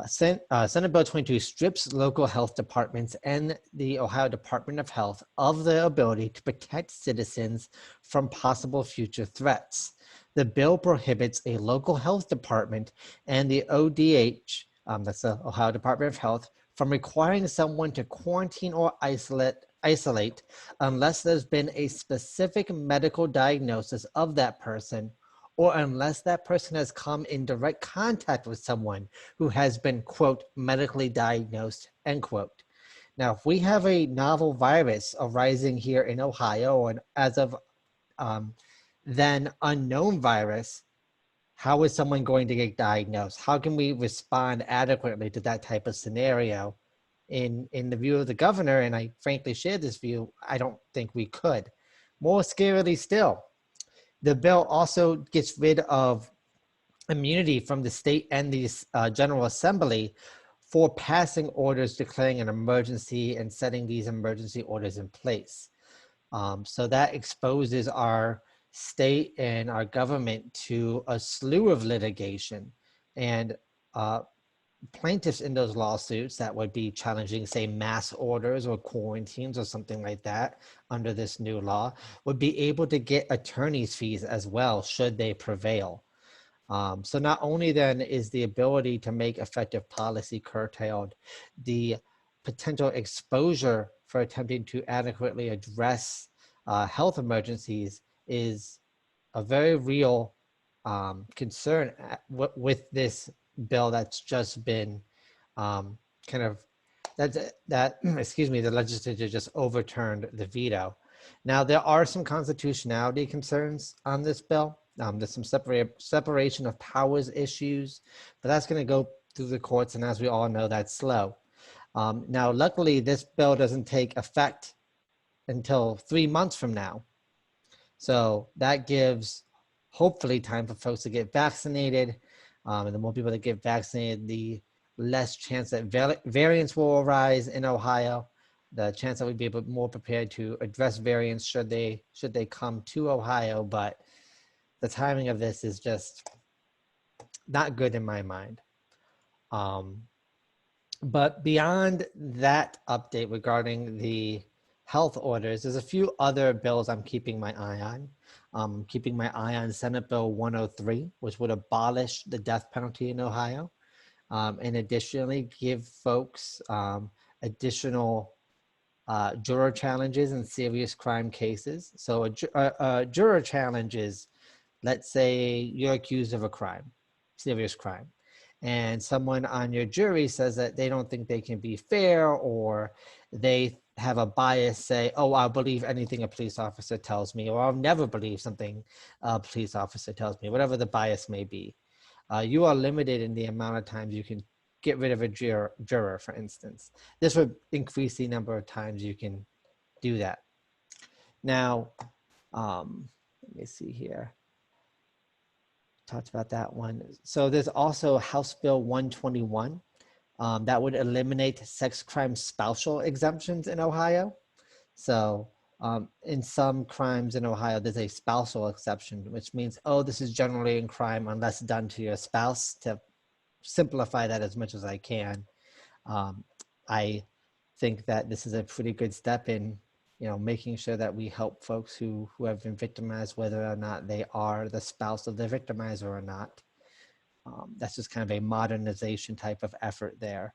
[SPEAKER 2] Senate Bill 22 strips local health departments and the Ohio Department of Health of the ability to protect citizens from possible future threats. The bill prohibits a local health department and the ODH, that's the Ohio Department of Health, from requiring someone to quarantine or isolate unless there's been a specific medical diagnosis of that person, or unless that person has come in direct contact with someone who has been, quote, medically diagnosed, end quote. Now, if we have a novel virus arising here in Ohio, or as of then unknown virus, how is someone going to get diagnosed? How can we respond adequately to that type of scenario? In the view of the governor, and I frankly share this view, I don't think we could. More scarily still, the bill also gets rid of immunity from the state and the General Assembly for passing orders declaring an emergency and setting these emergency orders in place. So that exposes our state and our government to a slew of litigation, and plaintiffs in those lawsuits that would be challenging, say, mass orders or quarantines or something like that under this new law would be able to get attorney's fees as well should they prevail. So not only then is the ability to make effective policy curtailed, the potential exposure for attempting to adequately address health emergencies is a very real concern with this bill that's just been excuse me, the legislature just overturned the veto. Now, there are some constitutionality concerns on this bill. There's some separation of powers issues, but that's going to go through the courts, and as we all know, that's slow. Now, luckily, this bill doesn't take effect until 3 months from now. So that gives hopefully time for folks to get vaccinated. And the more people that get vaccinated, the less chance that variants will arise in Ohio, the chance that we'd be more prepared to address variants should they come to Ohio. But the timing of this is just not good in my mind. But beyond that update regarding the health orders, there's a few other bills I'm keeping my eye on. Keeping my eye on Senate Bill 103, which would abolish the death penalty in Ohio, and additionally give folks additional juror challenges in serious crime cases. So a juror challenge is, let's say you're accused of a crime, serious crime, and someone on your jury says that they don't think they can be fair, or they have a bias say, oh, I'll believe anything a police officer tells me, or I'll never believe something a police officer tells me, whatever the bias may be. You are limited in the amount of times you can get rid of a juror, for instance. This would increase the number of times you can do that. Now, let me see here. Talked about that one. So there's also House Bill 121 that would eliminate sex crime spousal exemptions in Ohio. So in some crimes in Ohio, there's a spousal exception, which means, oh, this is generally in crime unless done to your spouse. To simplify that as much as I can, I think that this is a pretty good step in, making sure that we help folks who have been victimized, whether or not they are the spouse of the victimizer or not. That's just kind of a modernization type of effort there.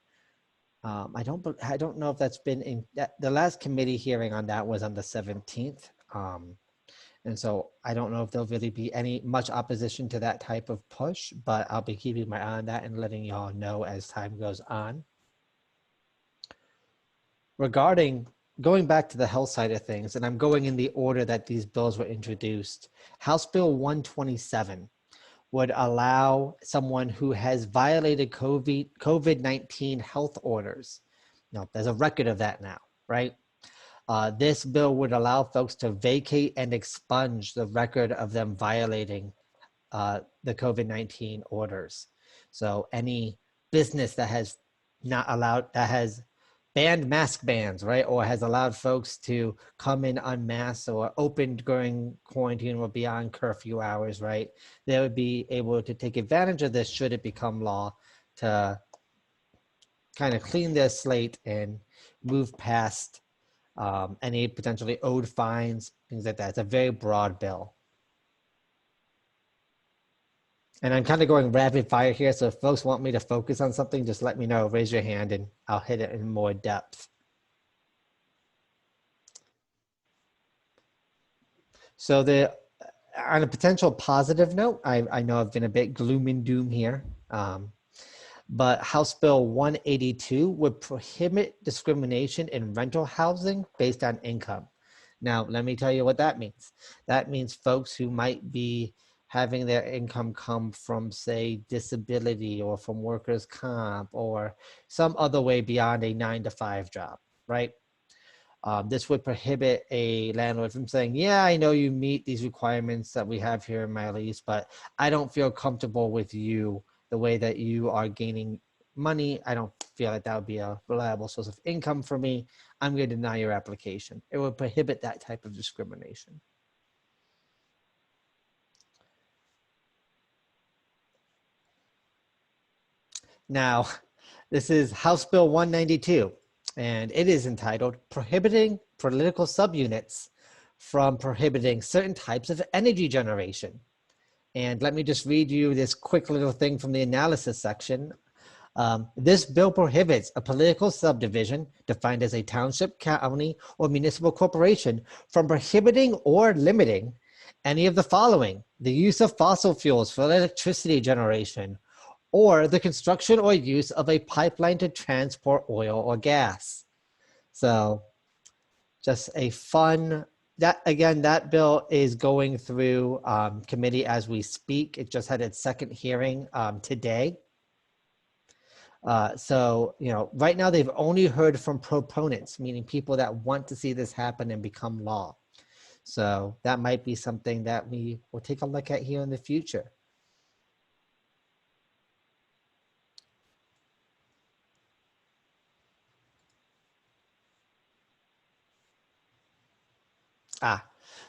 [SPEAKER 2] I don't know if that's been in the last committee hearing on that was on the 17th. And so I don't know if there'll really be much opposition to that type of push, but I'll be keeping my eye on that and letting y'all know as time goes on. Regarding going back to the health side of things, and I'm going in the order that these bills were introduced, House Bill 127 would allow someone who has violated COVID-19 health orders. Now, there's a record of that now, right? This bill would allow folks to vacate and expunge the record of them violating the COVID-19 orders. So any business that has banned mask bans, right? Or has allowed folks to come in unmasked or opened during quarantine or beyond curfew hours, right? They would be able to take advantage of this should it become law to kind of clean their slate and move past any potentially owed fines, things like that. It's a very broad bill. And I'm kind of going rapid fire here, so if folks want me to focus on something, just let me know, raise your hand, and I'll hit it in more depth. So on a potential positive note, I know I've been a bit gloom and doom here, but House Bill 182 would prohibit discrimination in rental housing based on income. Now, let me tell you what that means. That means folks who might be having their income come from, say, disability or from workers' comp or some other way beyond a 9-to-5 job, right? This would prohibit a landlord from saying, yeah, I know you meet these requirements that we have here in my lease, but I don't feel comfortable with you the way that you are gaining money. I don't feel like that would be a reliable source of income for me. I'm going to deny your application. It would prohibit that type of discrimination. Now, this is House Bill 192, and it is entitled Prohibiting Political Subunits from Prohibiting Certain Types of Energy Generation. And let me just read you this quick little thing from the analysis section. This bill prohibits a political subdivision defined as a township, county, or municipal corporation from prohibiting or limiting any of the following: the use of fossil fuels for electricity generation, or the construction or use of a pipeline to transport oil or gas. So just a fun, that bill is going through committee as we speak. It just had its second hearing today. So, right now they've only heard from proponents, meaning people that want to see this happen and become law. So that might be something that we will take a look at here in the future.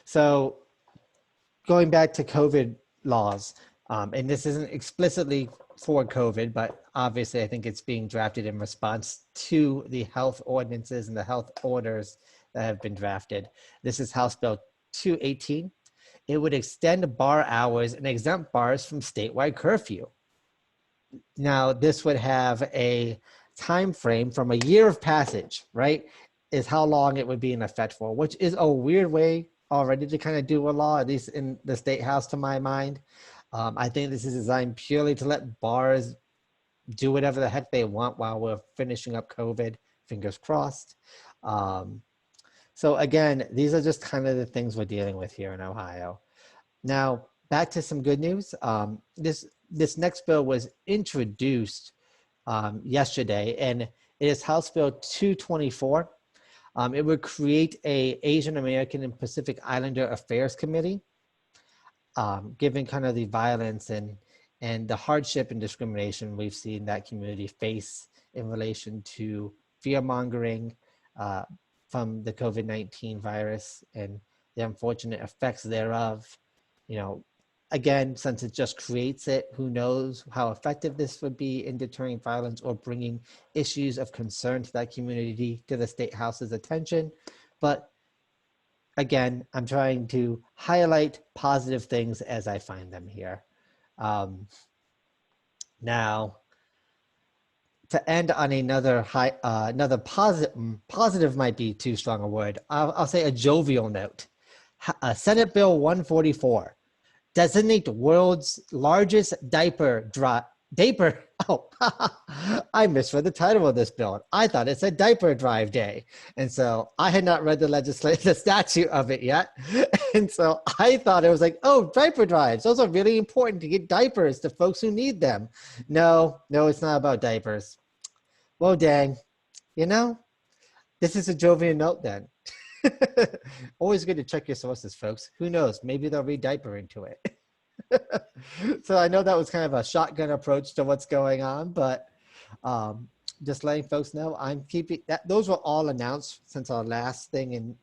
[SPEAKER 2] So going back to COVID laws, and this isn't explicitly for COVID, but obviously I think it's being drafted in response to the health ordinances and the health orders that have been drafted. This is House Bill 218. It would extend bar hours and exempt bars from statewide curfew. Now, this would have a time frame from a year of passage, right? Is how long it would be in effect for, which is a weird way already to kind of do a law, at least in the state house to my mind. I think this is designed purely to let bars do whatever the heck they want while we're finishing up COVID, fingers crossed. So again, these are just kind of the things we're dealing with here in Ohio. Now, back to some good news. This next bill was introduced yesterday, and it is House Bill 224. It would create a Asian American and Pacific Islander Affairs Committee, given kind of the violence and the hardship and discrimination we've seen that community face in relation to fear-mongering from the COVID-19 virus and the unfortunate effects thereof. You know, again, since it just creates it, who knows how effective this would be in deterring violence or bringing issues of concern to that community to the State House's attention. But again, I'm trying to highlight positive things as I find them here. Now, to end on another positive might be too strong a word. I'll say a jovial note. Senate Bill 144, designate the world's largest diaper. Oh, I misread the title of this bill. I thought it said Diaper Drive Day. And so I had not read the statute of it yet. And so I thought it was like, oh, diaper drives. Those are really important to get diapers to folks who need them. No, it's not about diapers. Well, dang, you know, this is a jovial note then. Always good to check your sources, folks. Who knows? Maybe they'll read diaper into it. So I know that was kind of a shotgun approach to what's going on, but just letting folks know, I'm keeping that. Those were all announced since our last thing in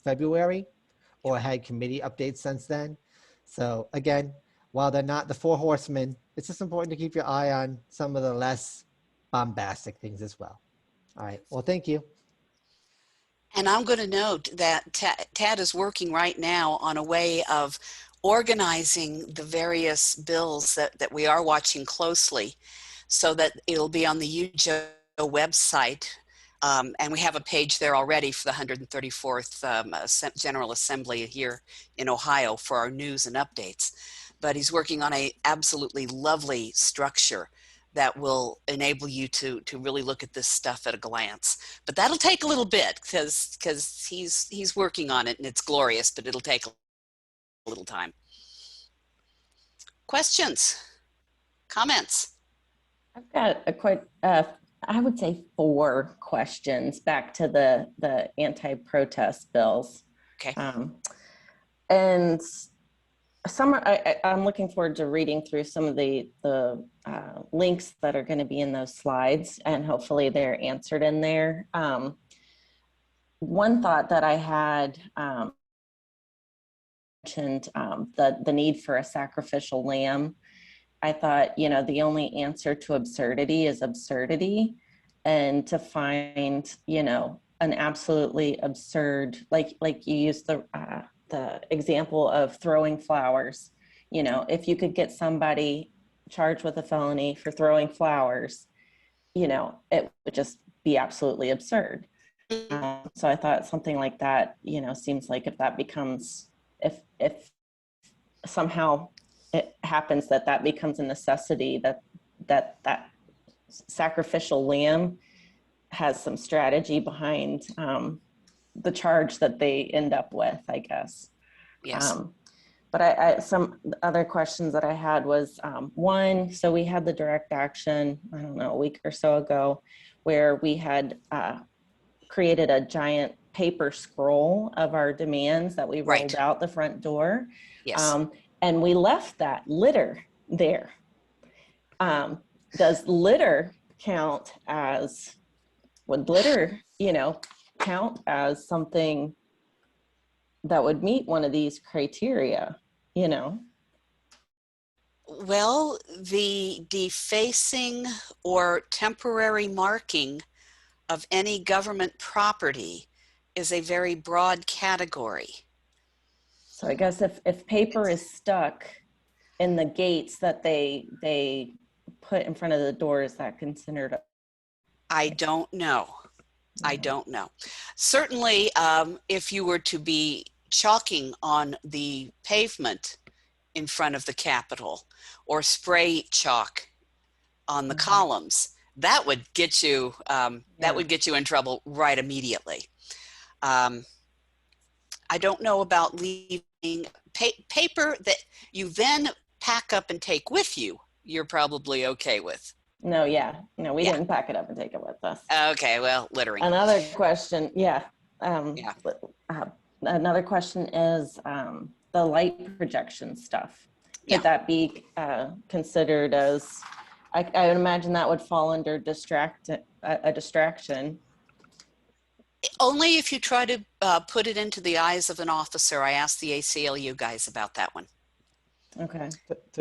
[SPEAKER 2] February, or had committee updates since then. So again, while they're not the four horsemen, it's just important to keep your eye on some of the less bombastic things as well. All right. Well, thank you.
[SPEAKER 1] And I'm going to note that Tad is working right now on a way of organizing the various bills that we are watching closely so that it'll be on the UUJO website. And we have a page there already for the 134th General Assembly here in Ohio for our news and updates. But he's working on a absolutely lovely structure that will enable you to really look at this stuff at a glance. But that'll take a little bit because he's working on it, and it's glorious, but it'll take a little time. Questions? Comments?
[SPEAKER 4] I've got I would say 4 questions back to the anti-protest bills.
[SPEAKER 1] Okay.
[SPEAKER 4] And some I'm looking forward to reading through some of the links that are going to be in those slides, and hopefully they're answered in there. One thought that I had mentioned the need for a sacrificial lamb. I thought, you know, the only answer to absurdity is absurdity, and to find, you know, an absolutely absurd, like you used the example of throwing flowers. You know, if you could get somebody charged with a felony for throwing flowers, you know, it would just be absolutely absurd. So I thought something like that, you know, seems like if that becomes, if somehow it happens that becomes a necessity, that sacrificial lamb has some strategy behind the charge that they end up with, I guess.
[SPEAKER 1] Yes.
[SPEAKER 4] But I some other questions that I had was, one, so we had the direct action, I don't know, a week or so ago, where we had created a giant paper scroll of our demands that we rolled out the front door.
[SPEAKER 1] Yes.
[SPEAKER 4] And we left that litter there. Does litter count as, would litter, you know, count as something that would meet one of these criteria, you know?
[SPEAKER 1] Well, the defacing or temporary marking of any government property is a very broad category.
[SPEAKER 4] So I guess if paper is stuck in the gates that they put in front of the door, is that considered?
[SPEAKER 1] I don't know. I don't know. Certainly, if you were to be chalking on the pavement in front of the Capitol or spray chalk on the columns, that would get you that would get you in trouble right immediately. I don't know about leaving paper that you then pack up and take with you. You're probably okay with.
[SPEAKER 4] No, yeah. No, we
[SPEAKER 1] Yeah.
[SPEAKER 4] didn't pack it up and take it with us.
[SPEAKER 1] Okay, well, littering.
[SPEAKER 4] Another question, yeah.
[SPEAKER 1] Yeah.
[SPEAKER 4] Another question is the light projection stuff. Could
[SPEAKER 1] Yeah.
[SPEAKER 4] that be considered as, I would imagine that would fall under a distraction.
[SPEAKER 1] Only if you try to put it into the eyes of an officer. I asked the ACLU guys about that one.
[SPEAKER 4] Okay.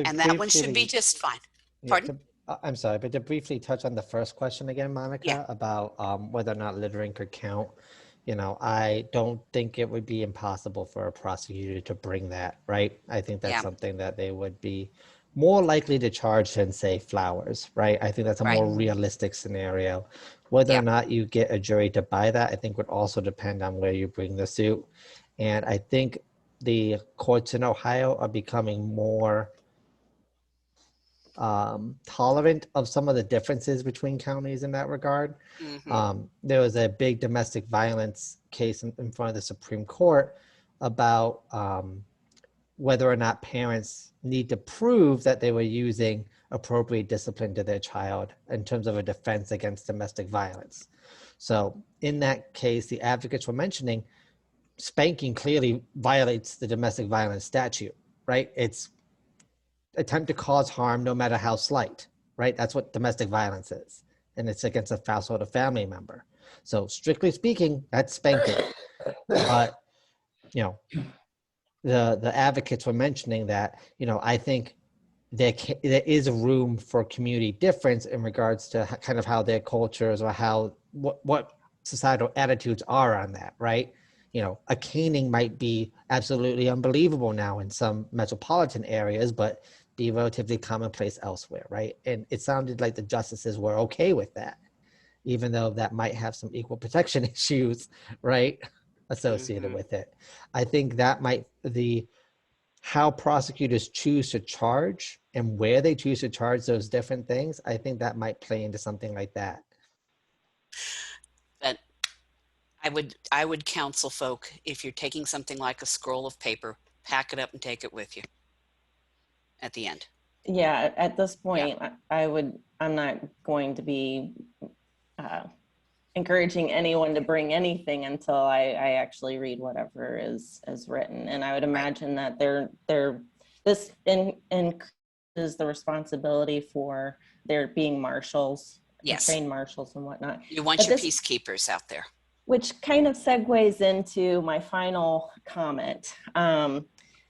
[SPEAKER 1] And that one should be just fine. Pardon?
[SPEAKER 2] I'm sorry, but to briefly touch on the first question again, Monica,
[SPEAKER 1] Yeah.
[SPEAKER 2] about whether or not littering could count. You know, I don't think it would be impossible for a prosecutor to bring that, right? I think that's
[SPEAKER 1] Yeah.
[SPEAKER 2] something that they would be more likely to charge than, say, flowers, right? I think that's a more realistic scenario. Whether or not you get a jury to buy that, I think would also depend on where you bring the suit. And I think the courts in Ohio are becoming more tolerant of some of the differences between counties in that regard. There was a big domestic violence case in front of the Supreme Court about whether or not parents need to prove that they were using appropriate discipline to their child in terms of a defense against domestic violence. So in that case, the advocates were mentioning spanking clearly violates the domestic violence statute, right? It's attempt to cause harm no matter how slight, right? That's what domestic violence is. And it's against a household or family member. So strictly speaking, that's spanking. But, you know, the advocates were mentioning that, you know, I think there is a room for community difference in regards to kind of how their cultures or how what societal attitudes are on that, right? You know, a caning might be absolutely unbelievable now in some metropolitan areas, but be relatively commonplace elsewhere, right? And it sounded like the justices were okay with that, even though that might have some equal protection issues, right, associated with it. I think that might how prosecutors choose to charge and where they choose to charge those different things, I think that might play into something like that.
[SPEAKER 1] But I would counsel folk, if you're taking something like a scroll of paper, pack it up and take it with you at the end.
[SPEAKER 4] Yeah, at this point, I'm not going to be encouraging anyone to bring anything until I actually read whatever is written. And I would imagine that this increases the responsibility for there being marshals, trained marshals and whatnot.
[SPEAKER 1] You want your peacekeepers out there.
[SPEAKER 4] Which kind of segues into my final comment.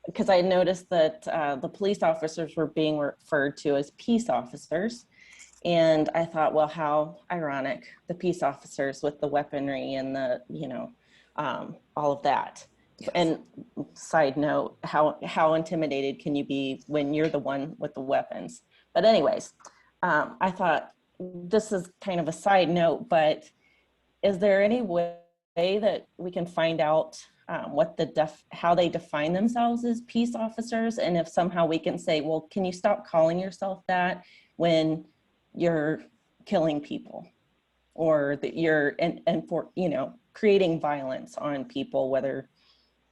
[SPEAKER 4] Because I noticed that the police officers were being referred to as peace officers. And I thought, well, how ironic, the peace officers with the weaponry and the, you know, all of that. Yes. And side note, how intimidated can you be when you're the one with the weapons? But anyways, I thought this is kind of a side note, but is there any way that we can find out how they define themselves as peace officers? And if somehow we can say, well, can you stop calling yourself that when you're killing people, or that you're and for, you know, creating violence on people, whether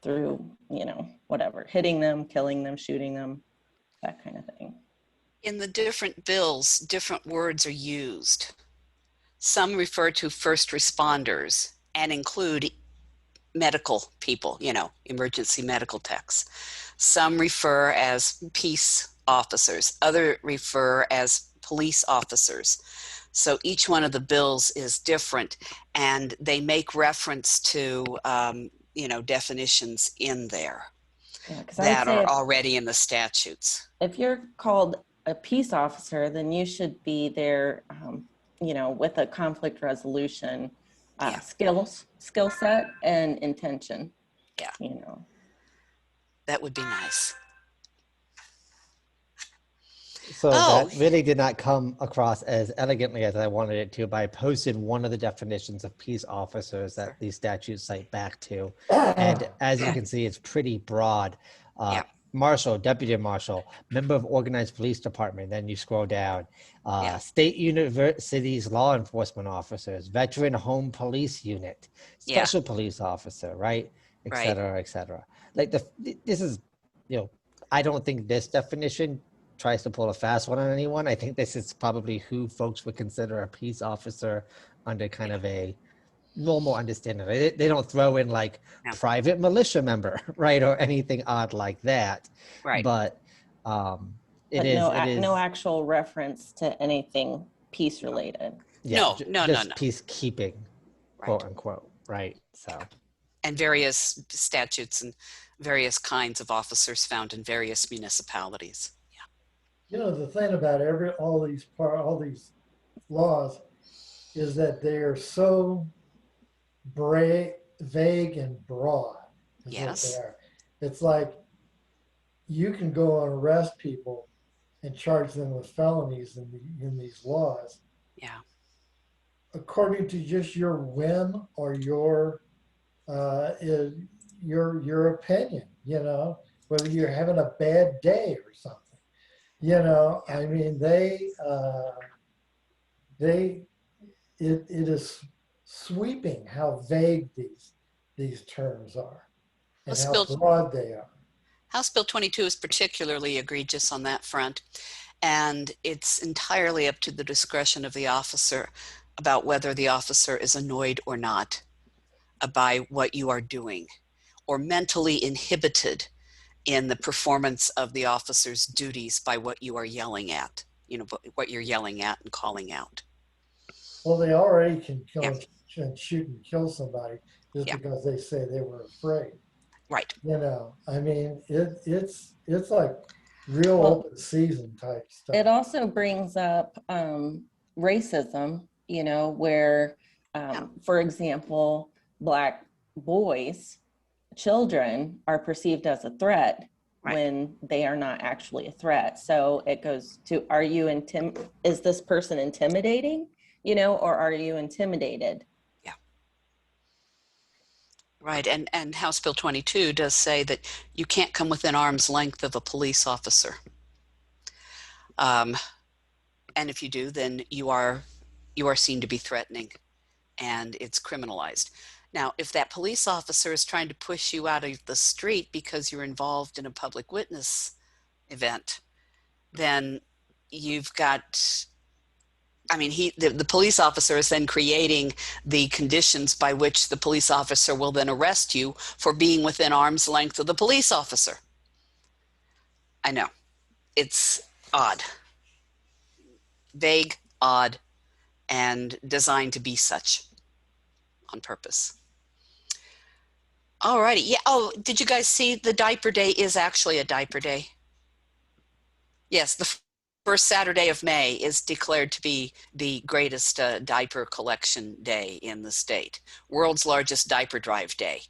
[SPEAKER 4] through, you know, whatever, hitting them, killing them, shooting them, that kind of thing.
[SPEAKER 1] In the different bills, different words are used. Some refer to first responders and include medical people, you know, emergency medical techs. Some refer as peace officers, other refer as police officers. So each one of the bills is different, and they make reference to, you know, definitions in there that are already in the statutes.
[SPEAKER 4] If you're called a peace officer, then you should be there, you know, with a conflict resolution skill set and intention.
[SPEAKER 1] Yeah.
[SPEAKER 4] You know.
[SPEAKER 1] That would be nice.
[SPEAKER 2] So that really did not come across as elegantly as I wanted it to, but I posted one of the definitions of peace officers that these statutes cite back to. And as you can see, it's pretty broad. marshal, deputy marshal, member of organized police department. Then you scroll down,
[SPEAKER 1] Yeah.
[SPEAKER 2] state universities, law enforcement officers, veteran home police unit,
[SPEAKER 1] Yeah.
[SPEAKER 2] special police officer, right, et
[SPEAKER 1] Right.
[SPEAKER 2] cetera, et cetera. Like this is, I don't think this definition tries to pull a fast one on anyone. I think this is probably who folks would consider a peace officer under kind of a normal understanding. They don't throw in like
[SPEAKER 1] No.
[SPEAKER 2] private militia member, right, or anything odd like that.
[SPEAKER 1] Right.
[SPEAKER 2] But
[SPEAKER 4] But no actual reference to anything peace related.
[SPEAKER 1] No.
[SPEAKER 2] just peacekeeping, quote unquote, right? So,
[SPEAKER 1] and various statutes and various kinds of officers found in various municipalities. Yeah.
[SPEAKER 5] The thing about all these laws is that they are so vague and broad. Is
[SPEAKER 1] Yes.
[SPEAKER 5] what they are. It's like you can go and arrest people and charge them with felonies in these laws.
[SPEAKER 1] Yeah.
[SPEAKER 5] According to just your whim or your opinion, whether you're having a bad day or something. I mean, it is sweeping how vague these terms are and how broad they are.
[SPEAKER 1] House Bill 22 is particularly egregious on that front, and it's entirely up to the discretion of the officer about whether the officer is annoyed or not by what you are doing, or mentally inhibited in the performance of the officer's duties by what you are yelling at, what you're yelling at and calling out.
[SPEAKER 5] Well, they already can kill and shoot and kill somebody just because they say they were afraid.
[SPEAKER 1] Right.
[SPEAKER 5] I mean, it's like real open season type stuff.
[SPEAKER 4] It also brings up racism, where, for example, Black boys, children are perceived as a threat when they are not actually a threat. So it goes to, is this person intimidating, or are you intimidated?
[SPEAKER 1] Yeah. Right, and House Bill 22 does say that you can't come within arm's length of a police officer. And if you do, then you are seen to be threatening, and it's criminalized. Now, if that police officer is trying to push you out of the street because you're involved in a public witness event, then you've got, the police officer is then creating the conditions by which the police officer will then arrest you for being within arm's length of the police officer. I know, it's odd, vague, odd, and designed to be such on purpose. Alrighty, yeah. Oh, did you guys see the Diaper Day is actually a Diaper Day? Yes, the first Saturday of May is declared to be the greatest diaper collection day in the state. World's largest diaper drive day.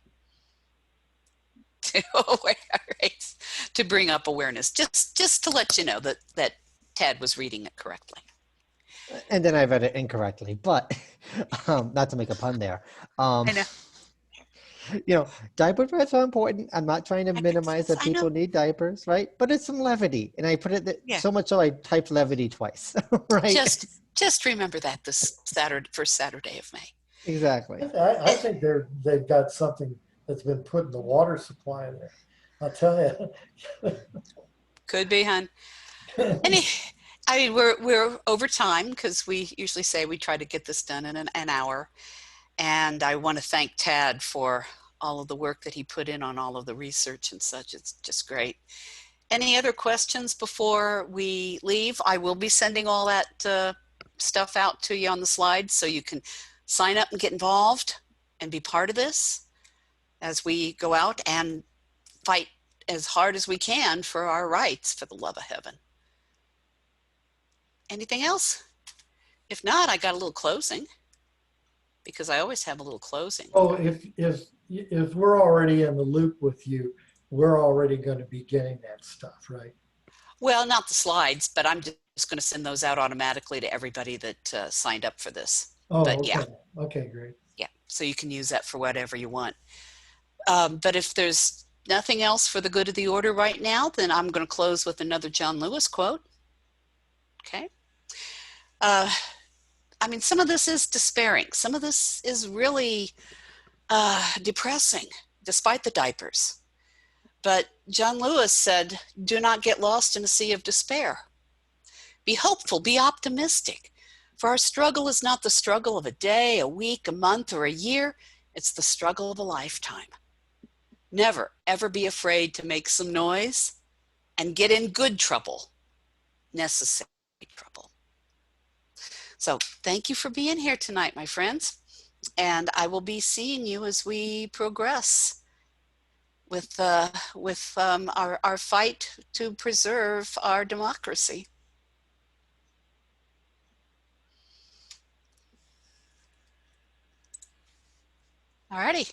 [SPEAKER 1] To bring up awareness, just to let you know that Ted was reading it correctly.
[SPEAKER 2] And then I read it incorrectly, but not to make a pun there.
[SPEAKER 1] I know.
[SPEAKER 2] Diaper drives are important. I'm not trying to minimize that people need diapers, right? But it's some levity. And I put it so much so I typed levity twice, right?
[SPEAKER 1] Just remember that this first Saturday of May.
[SPEAKER 2] Exactly.
[SPEAKER 5] I think they've got something that's been put in the water supply there. I'll tell you.
[SPEAKER 1] Could be, hon. We're over time because we usually say we try to get this done in an hour. And I want to thank Tad for all of the work that he put in on all of the research and such. It's just great. Any other questions before we leave? I will be sending all that stuff out to you on the slides so you can sign up and get involved and be part of this as we go out and fight as hard as we can for our rights, for the love of heaven. Anything else? If not, I got a little closing, because I always have a little closing.
[SPEAKER 5] Oh, if we're already in the loop with you, we're already going to be getting that stuff, right?
[SPEAKER 1] Well, not the slides, but I'm just going to send those out automatically to everybody that signed up for this.
[SPEAKER 5] Oh,
[SPEAKER 1] but
[SPEAKER 5] okay.
[SPEAKER 1] Yeah.
[SPEAKER 5] Okay, great.
[SPEAKER 1] Yeah, so you can use that for whatever you want. But if there's nothing else for the good of the order right now, then I'm going to close with another John Lewis quote. Okay. I mean, some of this is despairing. Some of this is really depressing, despite the diapers. But John Lewis said, do not get lost in a sea of despair. Be hopeful, be optimistic. For our struggle is not the struggle of a day, a week, a month, or a year. It's the struggle of a lifetime. Never, ever be afraid to make some noise and get in good trouble, necessary trouble. So thank you for being here tonight, my friends. And I will be seeing you as we progress with our fight to preserve our democracy. All righty.